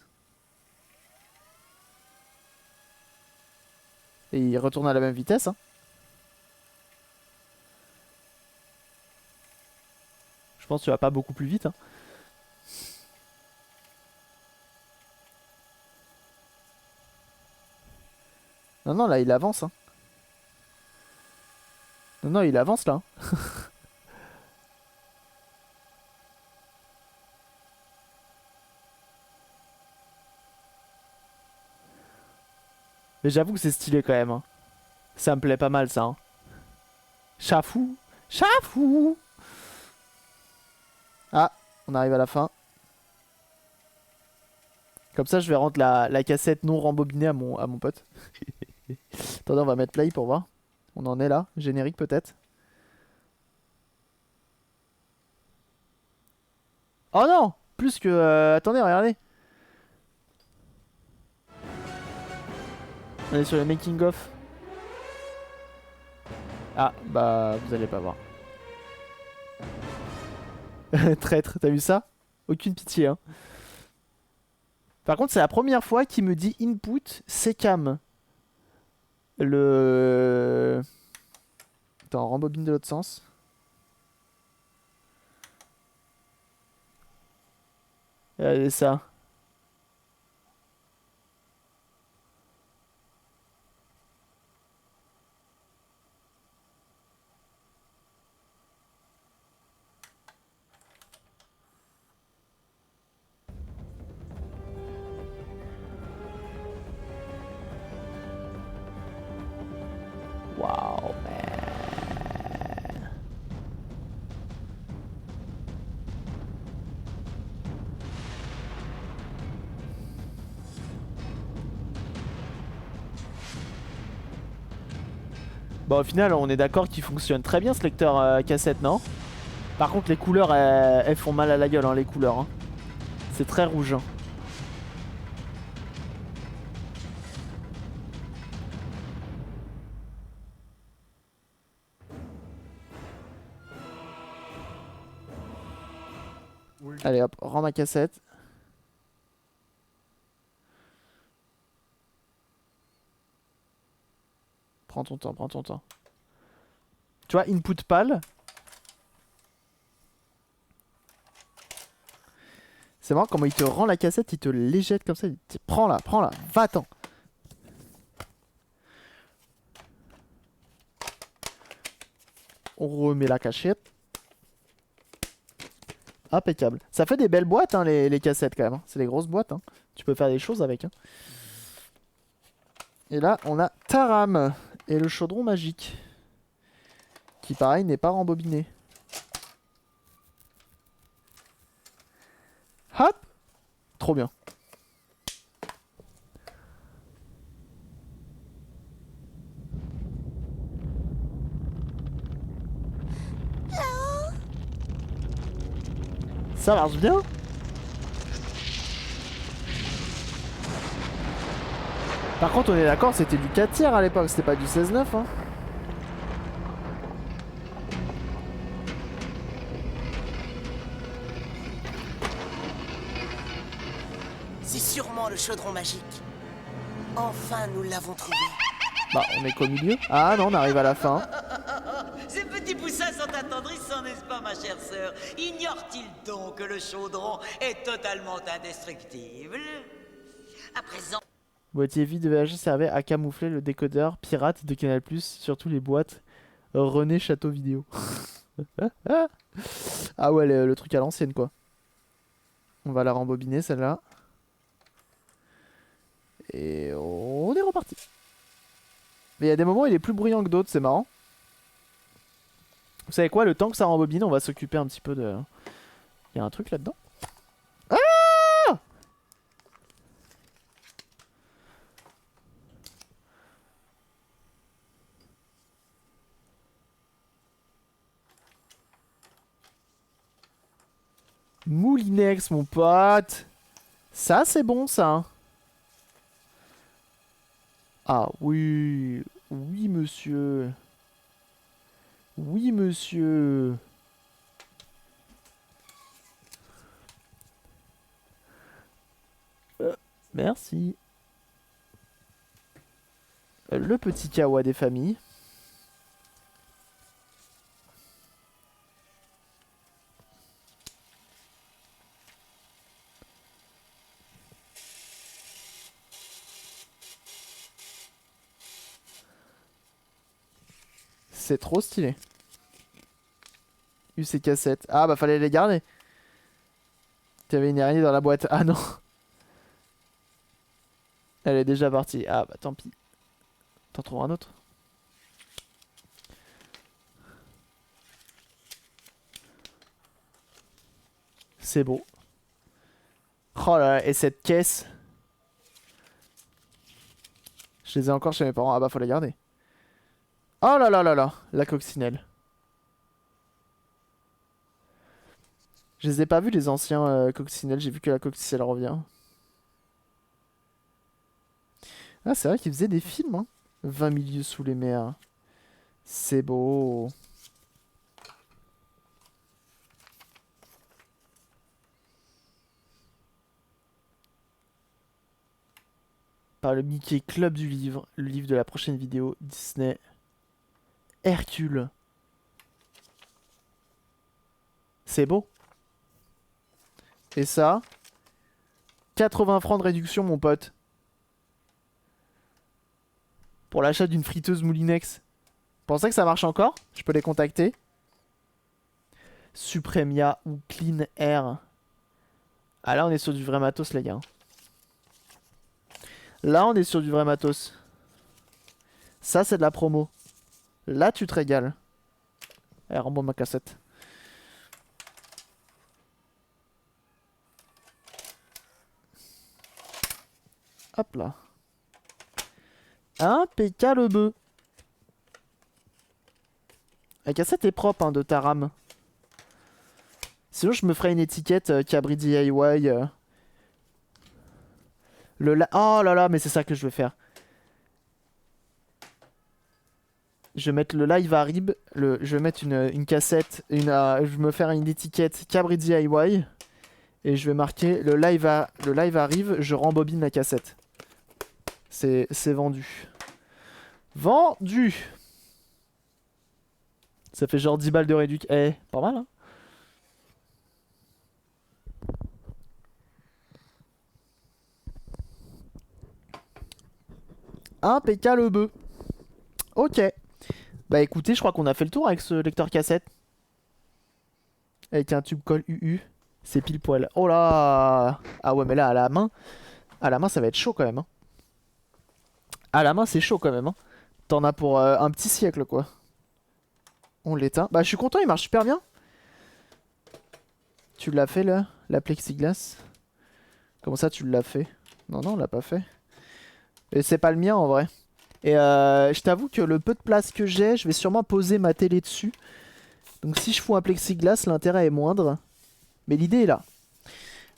Et il retourne à la même vitesse hein. Je pense que tu vas pas beaucoup plus vite hein. Non non là il avance hein. Non non il avance là hein. Mais j'avoue que c'est stylé quand même hein. Ça me plaît pas mal ça hein. Chafou. Chafou. Ah, on arrive à la fin. Comme ça je vais rendre la cassette non rembobinée à mon pote. Attendez on va mettre play pour voir. On en est là, générique peut-être. Oh non. Plus que... attendez regardez. On est sur le making of. Ah bah vous allez pas voir. Traître, t'as vu ça? Aucune pitié hein. Par contre c'est la première fois qu'il me dit input cam. Le... Attends, rembobine de l'autre sens. Regardez ça. Wow, man. Bon, au final, on est d'accord qu'il fonctionne très bien ce lecteur cassette, non? Par contre, les couleurs, elles font mal à la gueule, hein, les couleurs. Hein. C'est très rouge. Hein. Oui. Allez hop, rends ma cassette. Prends ton temps, prends ton temps. Tu vois, input pal. C'est marrant comment il te rend la cassette, il te l'éjette comme ça. Il te dit, prends-la, va-t'en. On remet la cachette. Impeccable. Ça fait des belles boîtes, hein, les cassettes quand même. Hein. C'est des grosses boîtes. Hein. Tu peux faire des choses avec. Hein. Et là, on a Taram et le chaudron magique. Qui, pareil, n'est pas rembobiné. Hop! Trop bien. Ça marche bien. Par contre, on est d'accord, c'était du 4 tiers à l'époque, c'était pas du 16-9. Hein. C'est sûrement le chaudron magique. Enfin, nous l'avons trouvé. Bah, on est qu'au milieu. Ah non, on arrive à la fin. Ces petits poussins sont attendrissants, n'est-ce pas, ma chère sœur? Ignore-t-il donc que le chaudron est totalement indestructible? À présent... Boîtier vide de VHS servait à camoufler le décodeur pirate de Canal+, sur tous les boîtes René Château Vidéo. Ah ouais, le truc à l'ancienne, quoi. On va la rembobiner, celle-là. Et on est reparti. Mais il y a des moments où il est plus bruyant que d'autres, c'est marrant. Vous savez quoi, le temps que ça rembobine, on va s'occuper un petit peu de... Il y a un truc là-dedans. Ah! Moulinex, mon pote. Ça, c'est bon, ça. Ah oui. Oui, monsieur. Oui, monsieur. Merci. Le petit kawa des familles. C'est trop stylé. Ces cassettes. Ah bah fallait les garder. T'avais une araignée dans la boîte. Ah non. Elle est déjà partie. Ah bah tant pis. T'en trouveras un autre. C'est beau. Oh là là, et cette caisse. Je les ai encore chez mes parents. Ah bah faut les garder. Oh là là là là, la coccinelle. Je les ai pas vus les anciens coccinelles, j'ai vu que la coccinelle revient. Ah c'est vrai qu'ils faisaient des films, hein. 20 milieux sous les mers. C'est beau. Par le Mickey Club du livre, le livre de la prochaine vidéo, Disney. Hercule. C'est beau. Et ça, 80 francs de réduction, mon pote. Pour l'achat d'une friteuse Moulinex. Pensez que ça marche encore? Je peux les contacter. Supremia ou Clean Air. Ah là, on est sur du vrai matos, les gars. Là, on est sur du vrai matos. Ça, c'est de la promo. Là, tu te régales. Allez, rends-moi ma cassette. Hop là. Impeccable bœuf. La cassette est propre hein, de ta RAM. Sinon, je me ferai une étiquette Cabri DIY. Oh là là, mais c'est ça que je vais faire. Je vais mettre le live à rib. Je vais mettre une cassette. Je vais me faire une étiquette Cabri DIY. Et je vais marquer le live arrive. Je rembobine la cassette. C'est vendu. Vendu. Ça fait genre 10 balles de réduc. Eh, pas mal, hein. Impeccable bœuf. Ok. Bah écoutez, je crois qu'on a fait le tour avec ce lecteur cassette. Avec un tube colle UU. C'est pile poil. Oh là. Ah ouais, mais là, à la main, ça va être chaud quand même. Hein. À la main, c'est chaud quand même. Hein. T'en as pour un petit siècle, quoi. On l'éteint. Bah, je suis content, il marche super bien. Tu l'as fait, là, la plexiglas? Comment ça, tu l'as fait? Non, non, on l'a pas fait. Et c'est pas le mien, en vrai. Et je t'avoue que le peu de place que j'ai, je vais sûrement poser ma télé dessus. Donc si je fous un plexiglas, l'intérêt est moindre. Mais l'idée est là.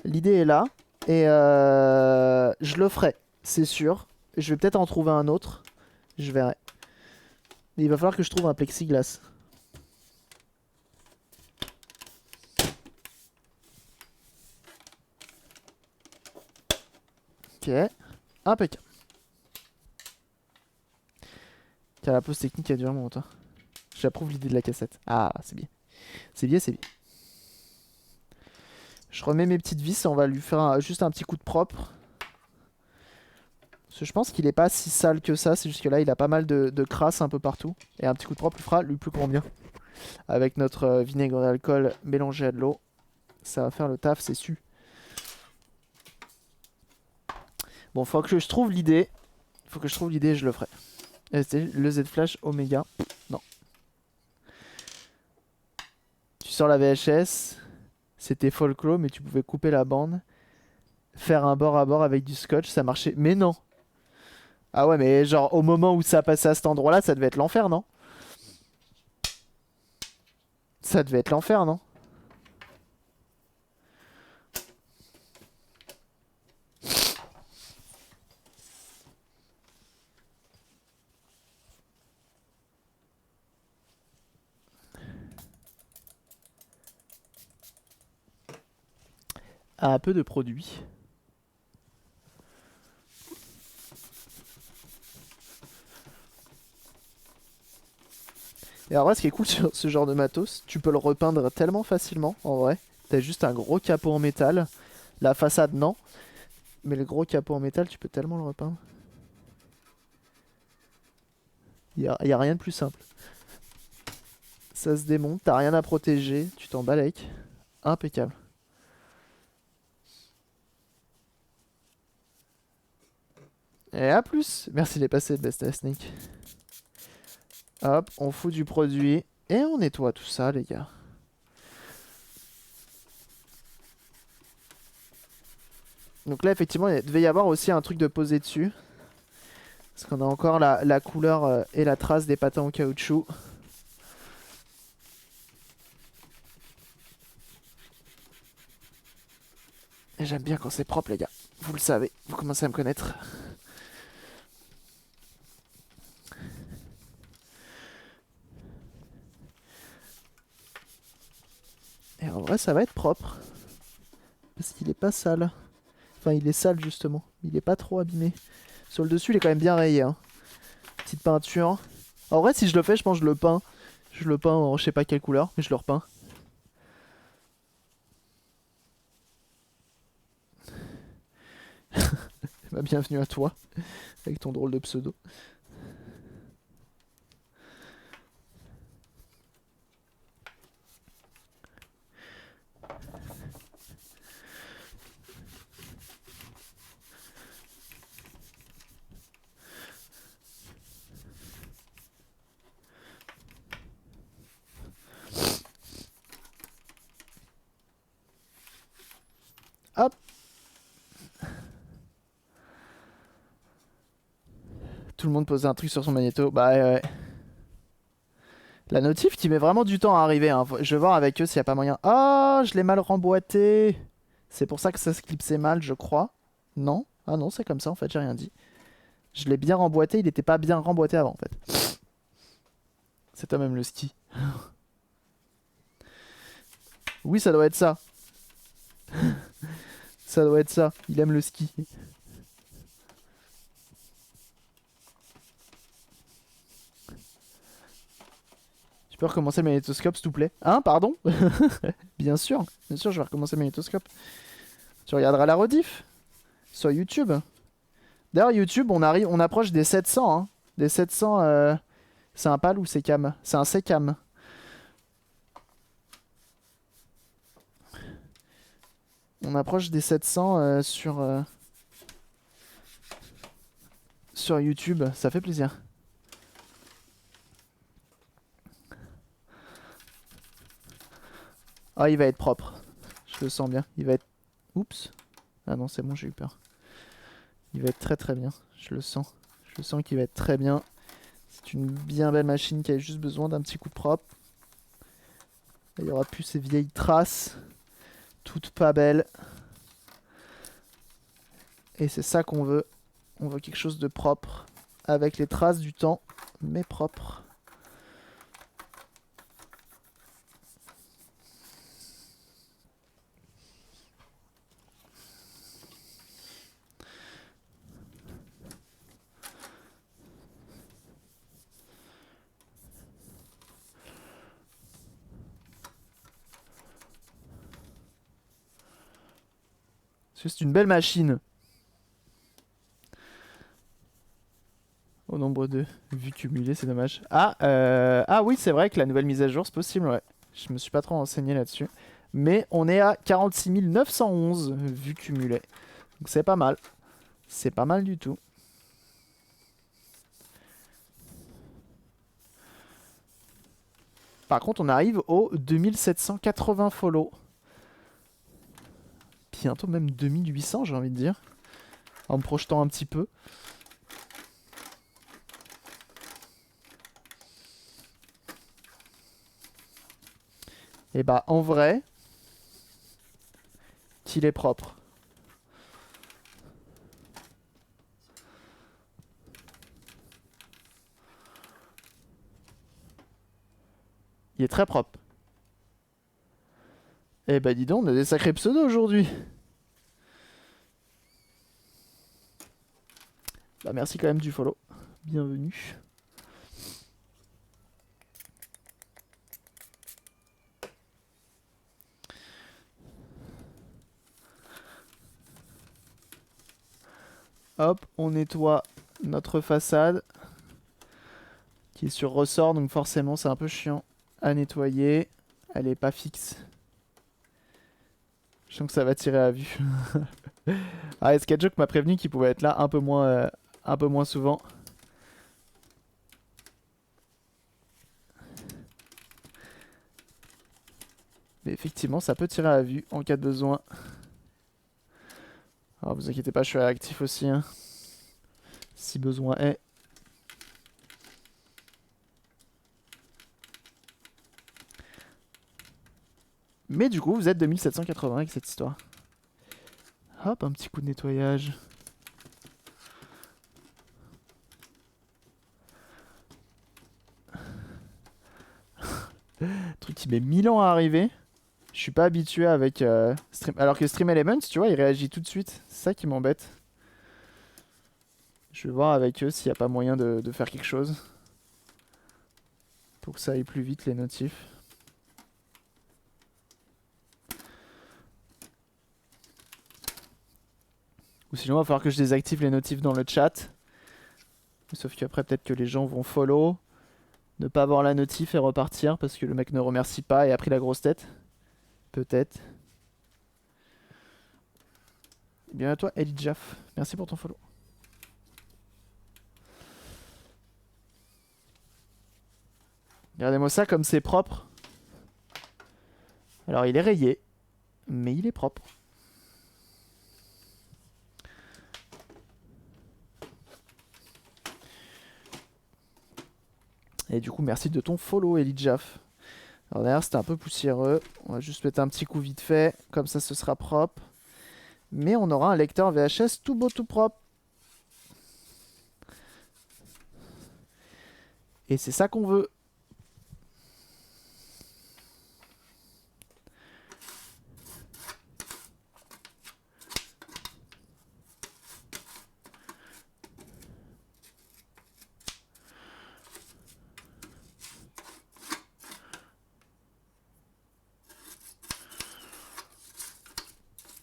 L'idée est là. Et je le ferai, c'est sûr. Je vais peut-être en trouver un autre. Je verrai. Mais il va falloir que je trouve un plexiglas. Ok. Impeccable. Car la pause technique a duré mon temps. J'approuve l'idée de la cassette. Ah, c'est bien. C'est bien, c'est bien. Je remets mes petites vis et on va lui faire juste un petit coup de propre. Parce que je pense qu'il est pas si sale que ça. C'est juste que là, il a pas mal de crasse un peu partout. Et un petit coup de propre lui fera lui plus combien. Avec notre vinaigre d'alcool mélangé à de l'eau. Ça va faire le taf, c'est su. Bon, faut que je trouve l'idée. Faut que je trouve l'idée et je le ferai. Le Z-Flash Omega. Non. Tu sors la VHS. C'était folklore, mais tu pouvais couper la bande. Faire un bord à bord avec du scotch, ça marchait. Mais non. Ah ouais, mais genre au moment où ça passait à cet endroit-là, ça devait être l'enfer, non? Ça devait être l'enfer, non? à peu de produits. Et alors là, ce qui est cool sur ce genre de matos, tu peux le repeindre tellement facilement, en vrai. T'as juste un gros capot en métal. La façade, non. Mais le gros capot en métal, tu peux tellement le repeindre. Y a rien de plus simple. Ça se démonte, t'as rien à protéger, tu t'en bats avec. Impeccable. Et à plus. Merci les passés de Best of Snake. Hop, on fout du produit et on nettoie tout ça, les gars. Donc là, effectivement, il devait y avoir aussi un truc de poser dessus. Parce qu'on a encore la couleur et la trace des patins en caoutchouc. Et j'aime bien quand c'est propre, les gars. Vous le savez, vous commencez à me connaître. Et en vrai, ça va être propre. Parce qu'il est pas sale. Enfin, il est sale, justement. Il est pas trop abîmé. Sur le dessus, il est quand même bien rayé. Hein. Petite peinture. En vrai, si je le fais, je pense que je le peins. Je le peins en je sais pas quelle couleur, mais je le repeins. Bah, bienvenue à toi, avec ton drôle de pseudo. Hop. Tout le monde posait un truc sur son magnéto. Bah ouais. La notif qui met vraiment du temps à arriver. Hein. Je vais voir avec eux s'il n'y a pas moyen. Ah, je l'ai mal remboîté. C'est pour ça que ça se clipsait mal, je crois. Non? Ah non, c'est comme ça en fait, j'ai rien dit. Je l'ai bien remboîté, il n'était pas bien remboîté avant en fait. C'est toi même le ski. Oui, ça doit être ça. Ça doit être ça. Il aime le ski. Tu peux recommencer le magnétoscope, s'il te plaît? Hein, pardon? Bien sûr, je vais recommencer le magnétoscope. Tu regarderas la rediff sur YouTube. D'ailleurs, YouTube, on approche des 700. Hein. Des 700, c'est un PAL ou c'est cam? C'est un C-cam. On approche des 700 sur YouTube. Ça fait plaisir. Ah, il va être propre. Je le sens bien. Il va être... Oups. Ah non, c'est bon, j'ai eu peur. Il va être très très bien. Je le sens. Je sens qu'il va être très bien. C'est une bien belle machine qui a juste besoin d'un petit coup de propre. Il n'y aura plus ces vieilles traces. Toutes pas belles. Et c'est ça qu'on veut. On veut quelque chose de propre. Avec les traces du temps, mais propre. C'est une belle machine. Au nombre de vues cumulées, c'est dommage. Ah oui, c'est vrai que la nouvelle mise à jour, c'est possible, ouais. Je me suis pas trop renseigné là-dessus. Mais on est à 46 911 vues cumulées. Donc c'est pas mal. C'est pas mal du tout. Par contre, on arrive aux 2780 follow. Bientôt même 2800, j'ai envie de dire. En me projetant un petit peu. Et bah, en vrai, qu'il est propre. Il est très propre. Eh bah dis donc, on a des sacrés pseudos aujourd'hui. Bah, merci quand même du follow. Bienvenue. Hop, on nettoie notre façade qui est sur ressort, donc forcément c'est un peu chiant à nettoyer. Elle est pas fixe. Je sens que ça va tirer à vue. Ah, Sketchjoke m'a prévenu qu'il pouvait être là un peu moins souvent. Mais effectivement, ça peut tirer à vue en cas de besoin. Alors vous inquiétez pas, je suis actif aussi, hein, si besoin est. Mais du coup, vous êtes 2780 avec cette histoire. Hop, un petit coup de nettoyage. Truc qui met 1000 ans à arriver. Je suis pas habitué avec Stream... Alors que Stream Elements, tu vois, il réagit tout de suite. C'est ça qui m'embête. Je vais voir avec eux s'il n'y a pas moyen de faire quelque chose. Pour que ça aille plus vite les notifs. Ou sinon, il va falloir que je désactive les notifs dans le chat. Sauf qu'après, peut-être que les gens vont follow. Ne pas avoir la notif et repartir parce que le mec ne remercie pas et a pris la grosse tête. Peut-être. Bien à toi, Elijaf. Merci pour ton follow. Regardez-moi ça comme c'est propre. Alors il est rayé, mais il est propre. Et du coup, merci de ton follow, Elijaf. Alors derrière, c'était un peu poussiéreux. On va juste mettre un petit coup vite fait. Comme ça, ce sera propre. Mais on aura un lecteur VHS tout beau, tout propre. Et c'est ça qu'on veut.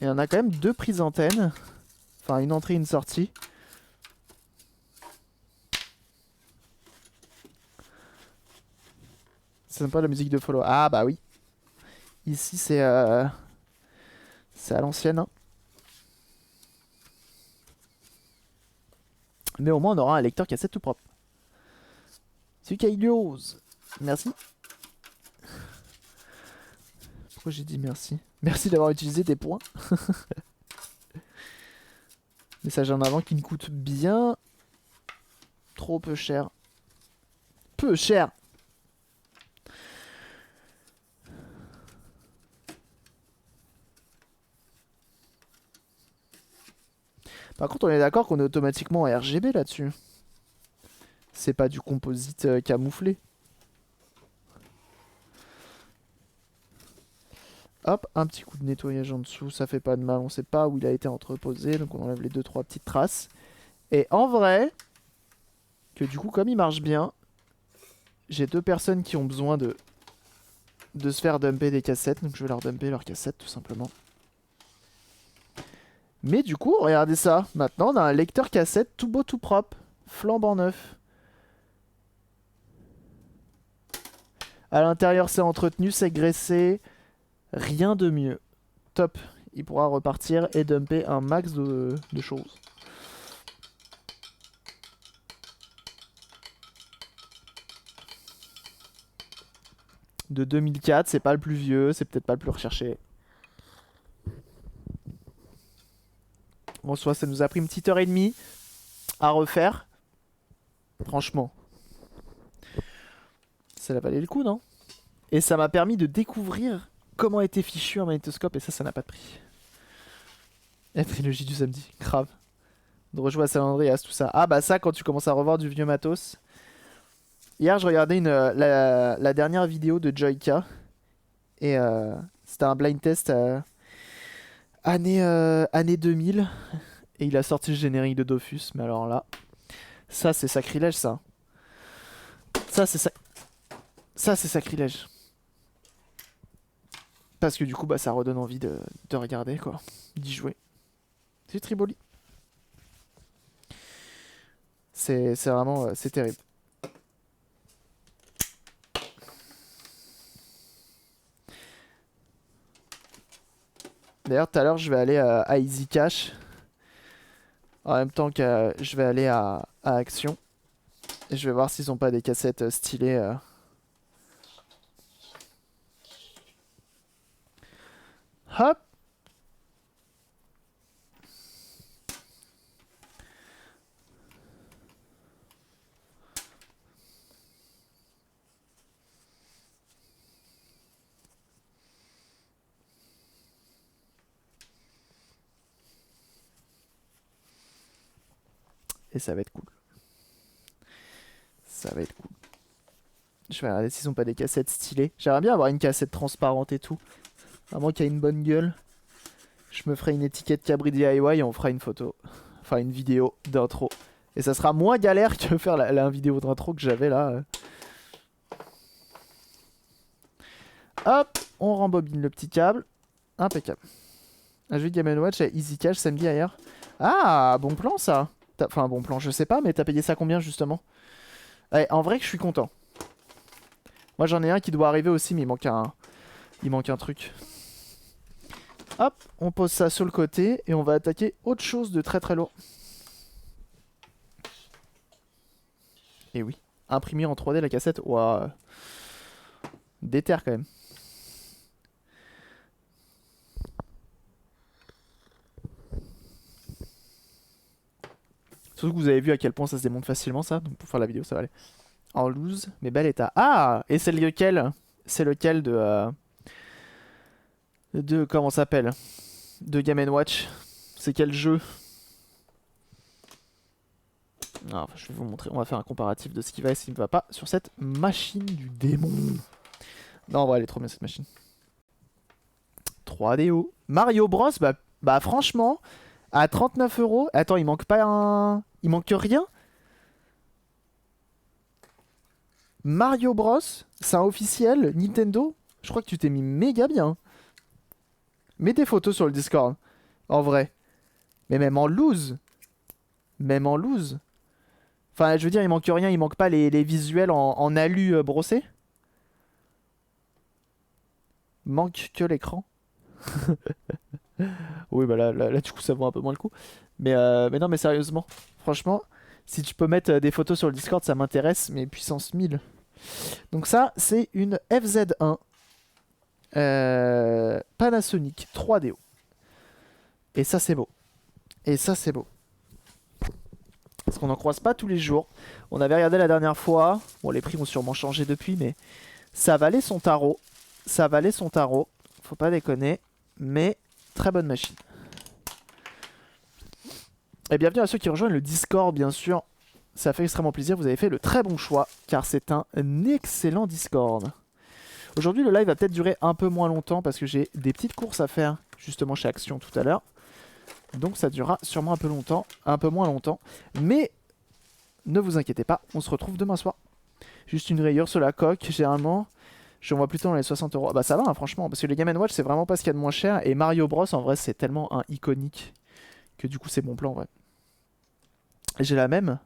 Et on a quand même deux prises antennes. Enfin, une entrée et une sortie. C'est sympa la musique de follow. Ah bah oui. Ici c'est à l'ancienne. Hein. Mais au moins on aura un lecteur cassette tout propre. Sukailios. Merci. Pourquoi j'ai dit merci? Merci d'avoir utilisé tes points. Message en avant qui me coûte bien trop peu cher. Peu cher. Par contre, on est d'accord qu'on est automatiquement en RGB là-dessus. C'est pas du composite camouflé. Hop, un petit coup de nettoyage en dessous, ça fait pas de mal, on sait pas où il a été entreposé, donc on enlève les 2-3 petites traces. Et en vrai, que du coup comme il marche bien, j'ai deux personnes qui ont besoin de se faire dumper des cassettes, donc je vais leur dumper leurs cassettes tout simplement. Mais du coup, regardez ça, maintenant on a un lecteur cassette tout beau tout propre, flambant neuf. À l'intérieur c'est entretenu, c'est graissé. Rien de mieux. Top. Il pourra repartir et dumper un max de choses. De 2004, c'est pas le plus vieux, c'est peut-être pas le plus recherché. En soi, ça nous a pris une petite heure et demie à refaire. Franchement. Ça valait le coup, non? Et ça m'a permis de découvrir comment était fichu un magnétoscope, et ça n'a pas de prix. La trilogie du samedi, grave. De rejouer à San Andreas, tout ça. Ah bah ça, quand tu commences à revoir du vieux matos. Hier, je regardais la dernière vidéo de Joyka. Et c'était un blind test année 2000. Et il a sorti le générique de Dofus, mais alors là, Ça, c'est sacrilège, ça. Ça, c'est ça, c'est sacrilège. Parce que du coup, bah, ça redonne envie de regarder, quoi. D'y jouer. C'est Triboli. C'est vraiment... c'est terrible. D'ailleurs, tout à l'heure, je vais aller à Easy Cash. En même temps que je vais aller à Action. Et je vais voir s'ils ont pas des cassettes stylées. Hop! Et ça va être cool. Ça va être cool. Je vais regarder s'ils ont pas des cassettes stylées. J'aimerais bien avoir une cassette transparente et tout. Vraiment qui a une bonne gueule. Je me ferai une étiquette Cabri DIY et on fera une photo. Enfin une vidéo d'intro. Et ça sera moins galère que faire la vidéo d'intro que j'avais là. Hop, on rembobine le petit câble. Impeccable. Un jeu de Game & Watch à Easy Cash samedi hier. Ah, bon plan ça. Enfin bon plan, je sais pas, mais t'as payé ça combien justement? Ouais, en vrai que je suis content. Moi j'en ai un qui doit arriver aussi, mais il manque un truc. Hop, on pose ça sur le côté et on va attaquer autre chose de très très lourd. Et oui, imprimer en 3D la cassette, ouah, déter quand même. Surtout que vous avez vu à quel point ça se démonte facilement ça, donc pour faire la vidéo ça va aller. En loose, mais bel état. Ah, et c'est lequel? C'est lequel de comment ça s'appelle? De Game & Watch. C'est quel jeu? Ah, je vais vous montrer, on va faire un comparatif de ce qui va et ce qui ne va pas sur cette machine du démon. Non, en vrai, elle est trop bien cette machine. 3DO. Mario Bros, bah franchement, à 39 €. Attends, il manque pas un... Il manque rien? Mario Bros, c'est un officiel Nintendo. Je crois que tu t'es mis méga bien. Mets des photos sur le Discord. En vrai. Mais même en loose. Même en loose. Enfin, je veux dire, il manque rien. Il manque pas les visuels en alu brossé. Manque que l'écran. Oui, bah là, du coup, ça vaut un peu moins le coup. Mais non, mais sérieusement. Franchement, si tu peux mettre des photos sur le Discord, ça m'intéresse. Mais puissance 1000. Donc ça, c'est une FZ1 Panasonic 3DO. Et ça, c'est beau. Et ça, c'est beau. Parce qu'on n'en croise pas tous les jours. On avait regardé la dernière fois. Bon, les prix ont sûrement changé depuis, mais ça valait son tarot. Ça valait son tarot. Faut pas déconner. Mais très bonne machine. Et bienvenue à ceux qui rejoignent le Discord, bien sûr. Ça fait extrêmement plaisir. Vous avez fait le très bon choix, car c'est un excellent Discord. Aujourd'hui, le live va peut-être durer un peu moins longtemps, parce que j'ai des petites courses à faire, justement chez Action tout à l'heure. Donc ça durera sûrement un peu longtemps, un peu moins longtemps. Mais ne vous inquiétez pas, on se retrouve demain soir. Juste une rayure sur la coque, généralement. Je vois plutôt dans les 60 €. Ah bah ça va, hein, franchement, parce que les Game & Watch, c'est vraiment pas ce qu'il y a de moins cher. Et Mario Bros, en vrai, c'est tellement un iconique que du coup, c'est bon plan, ouais. J'ai la même.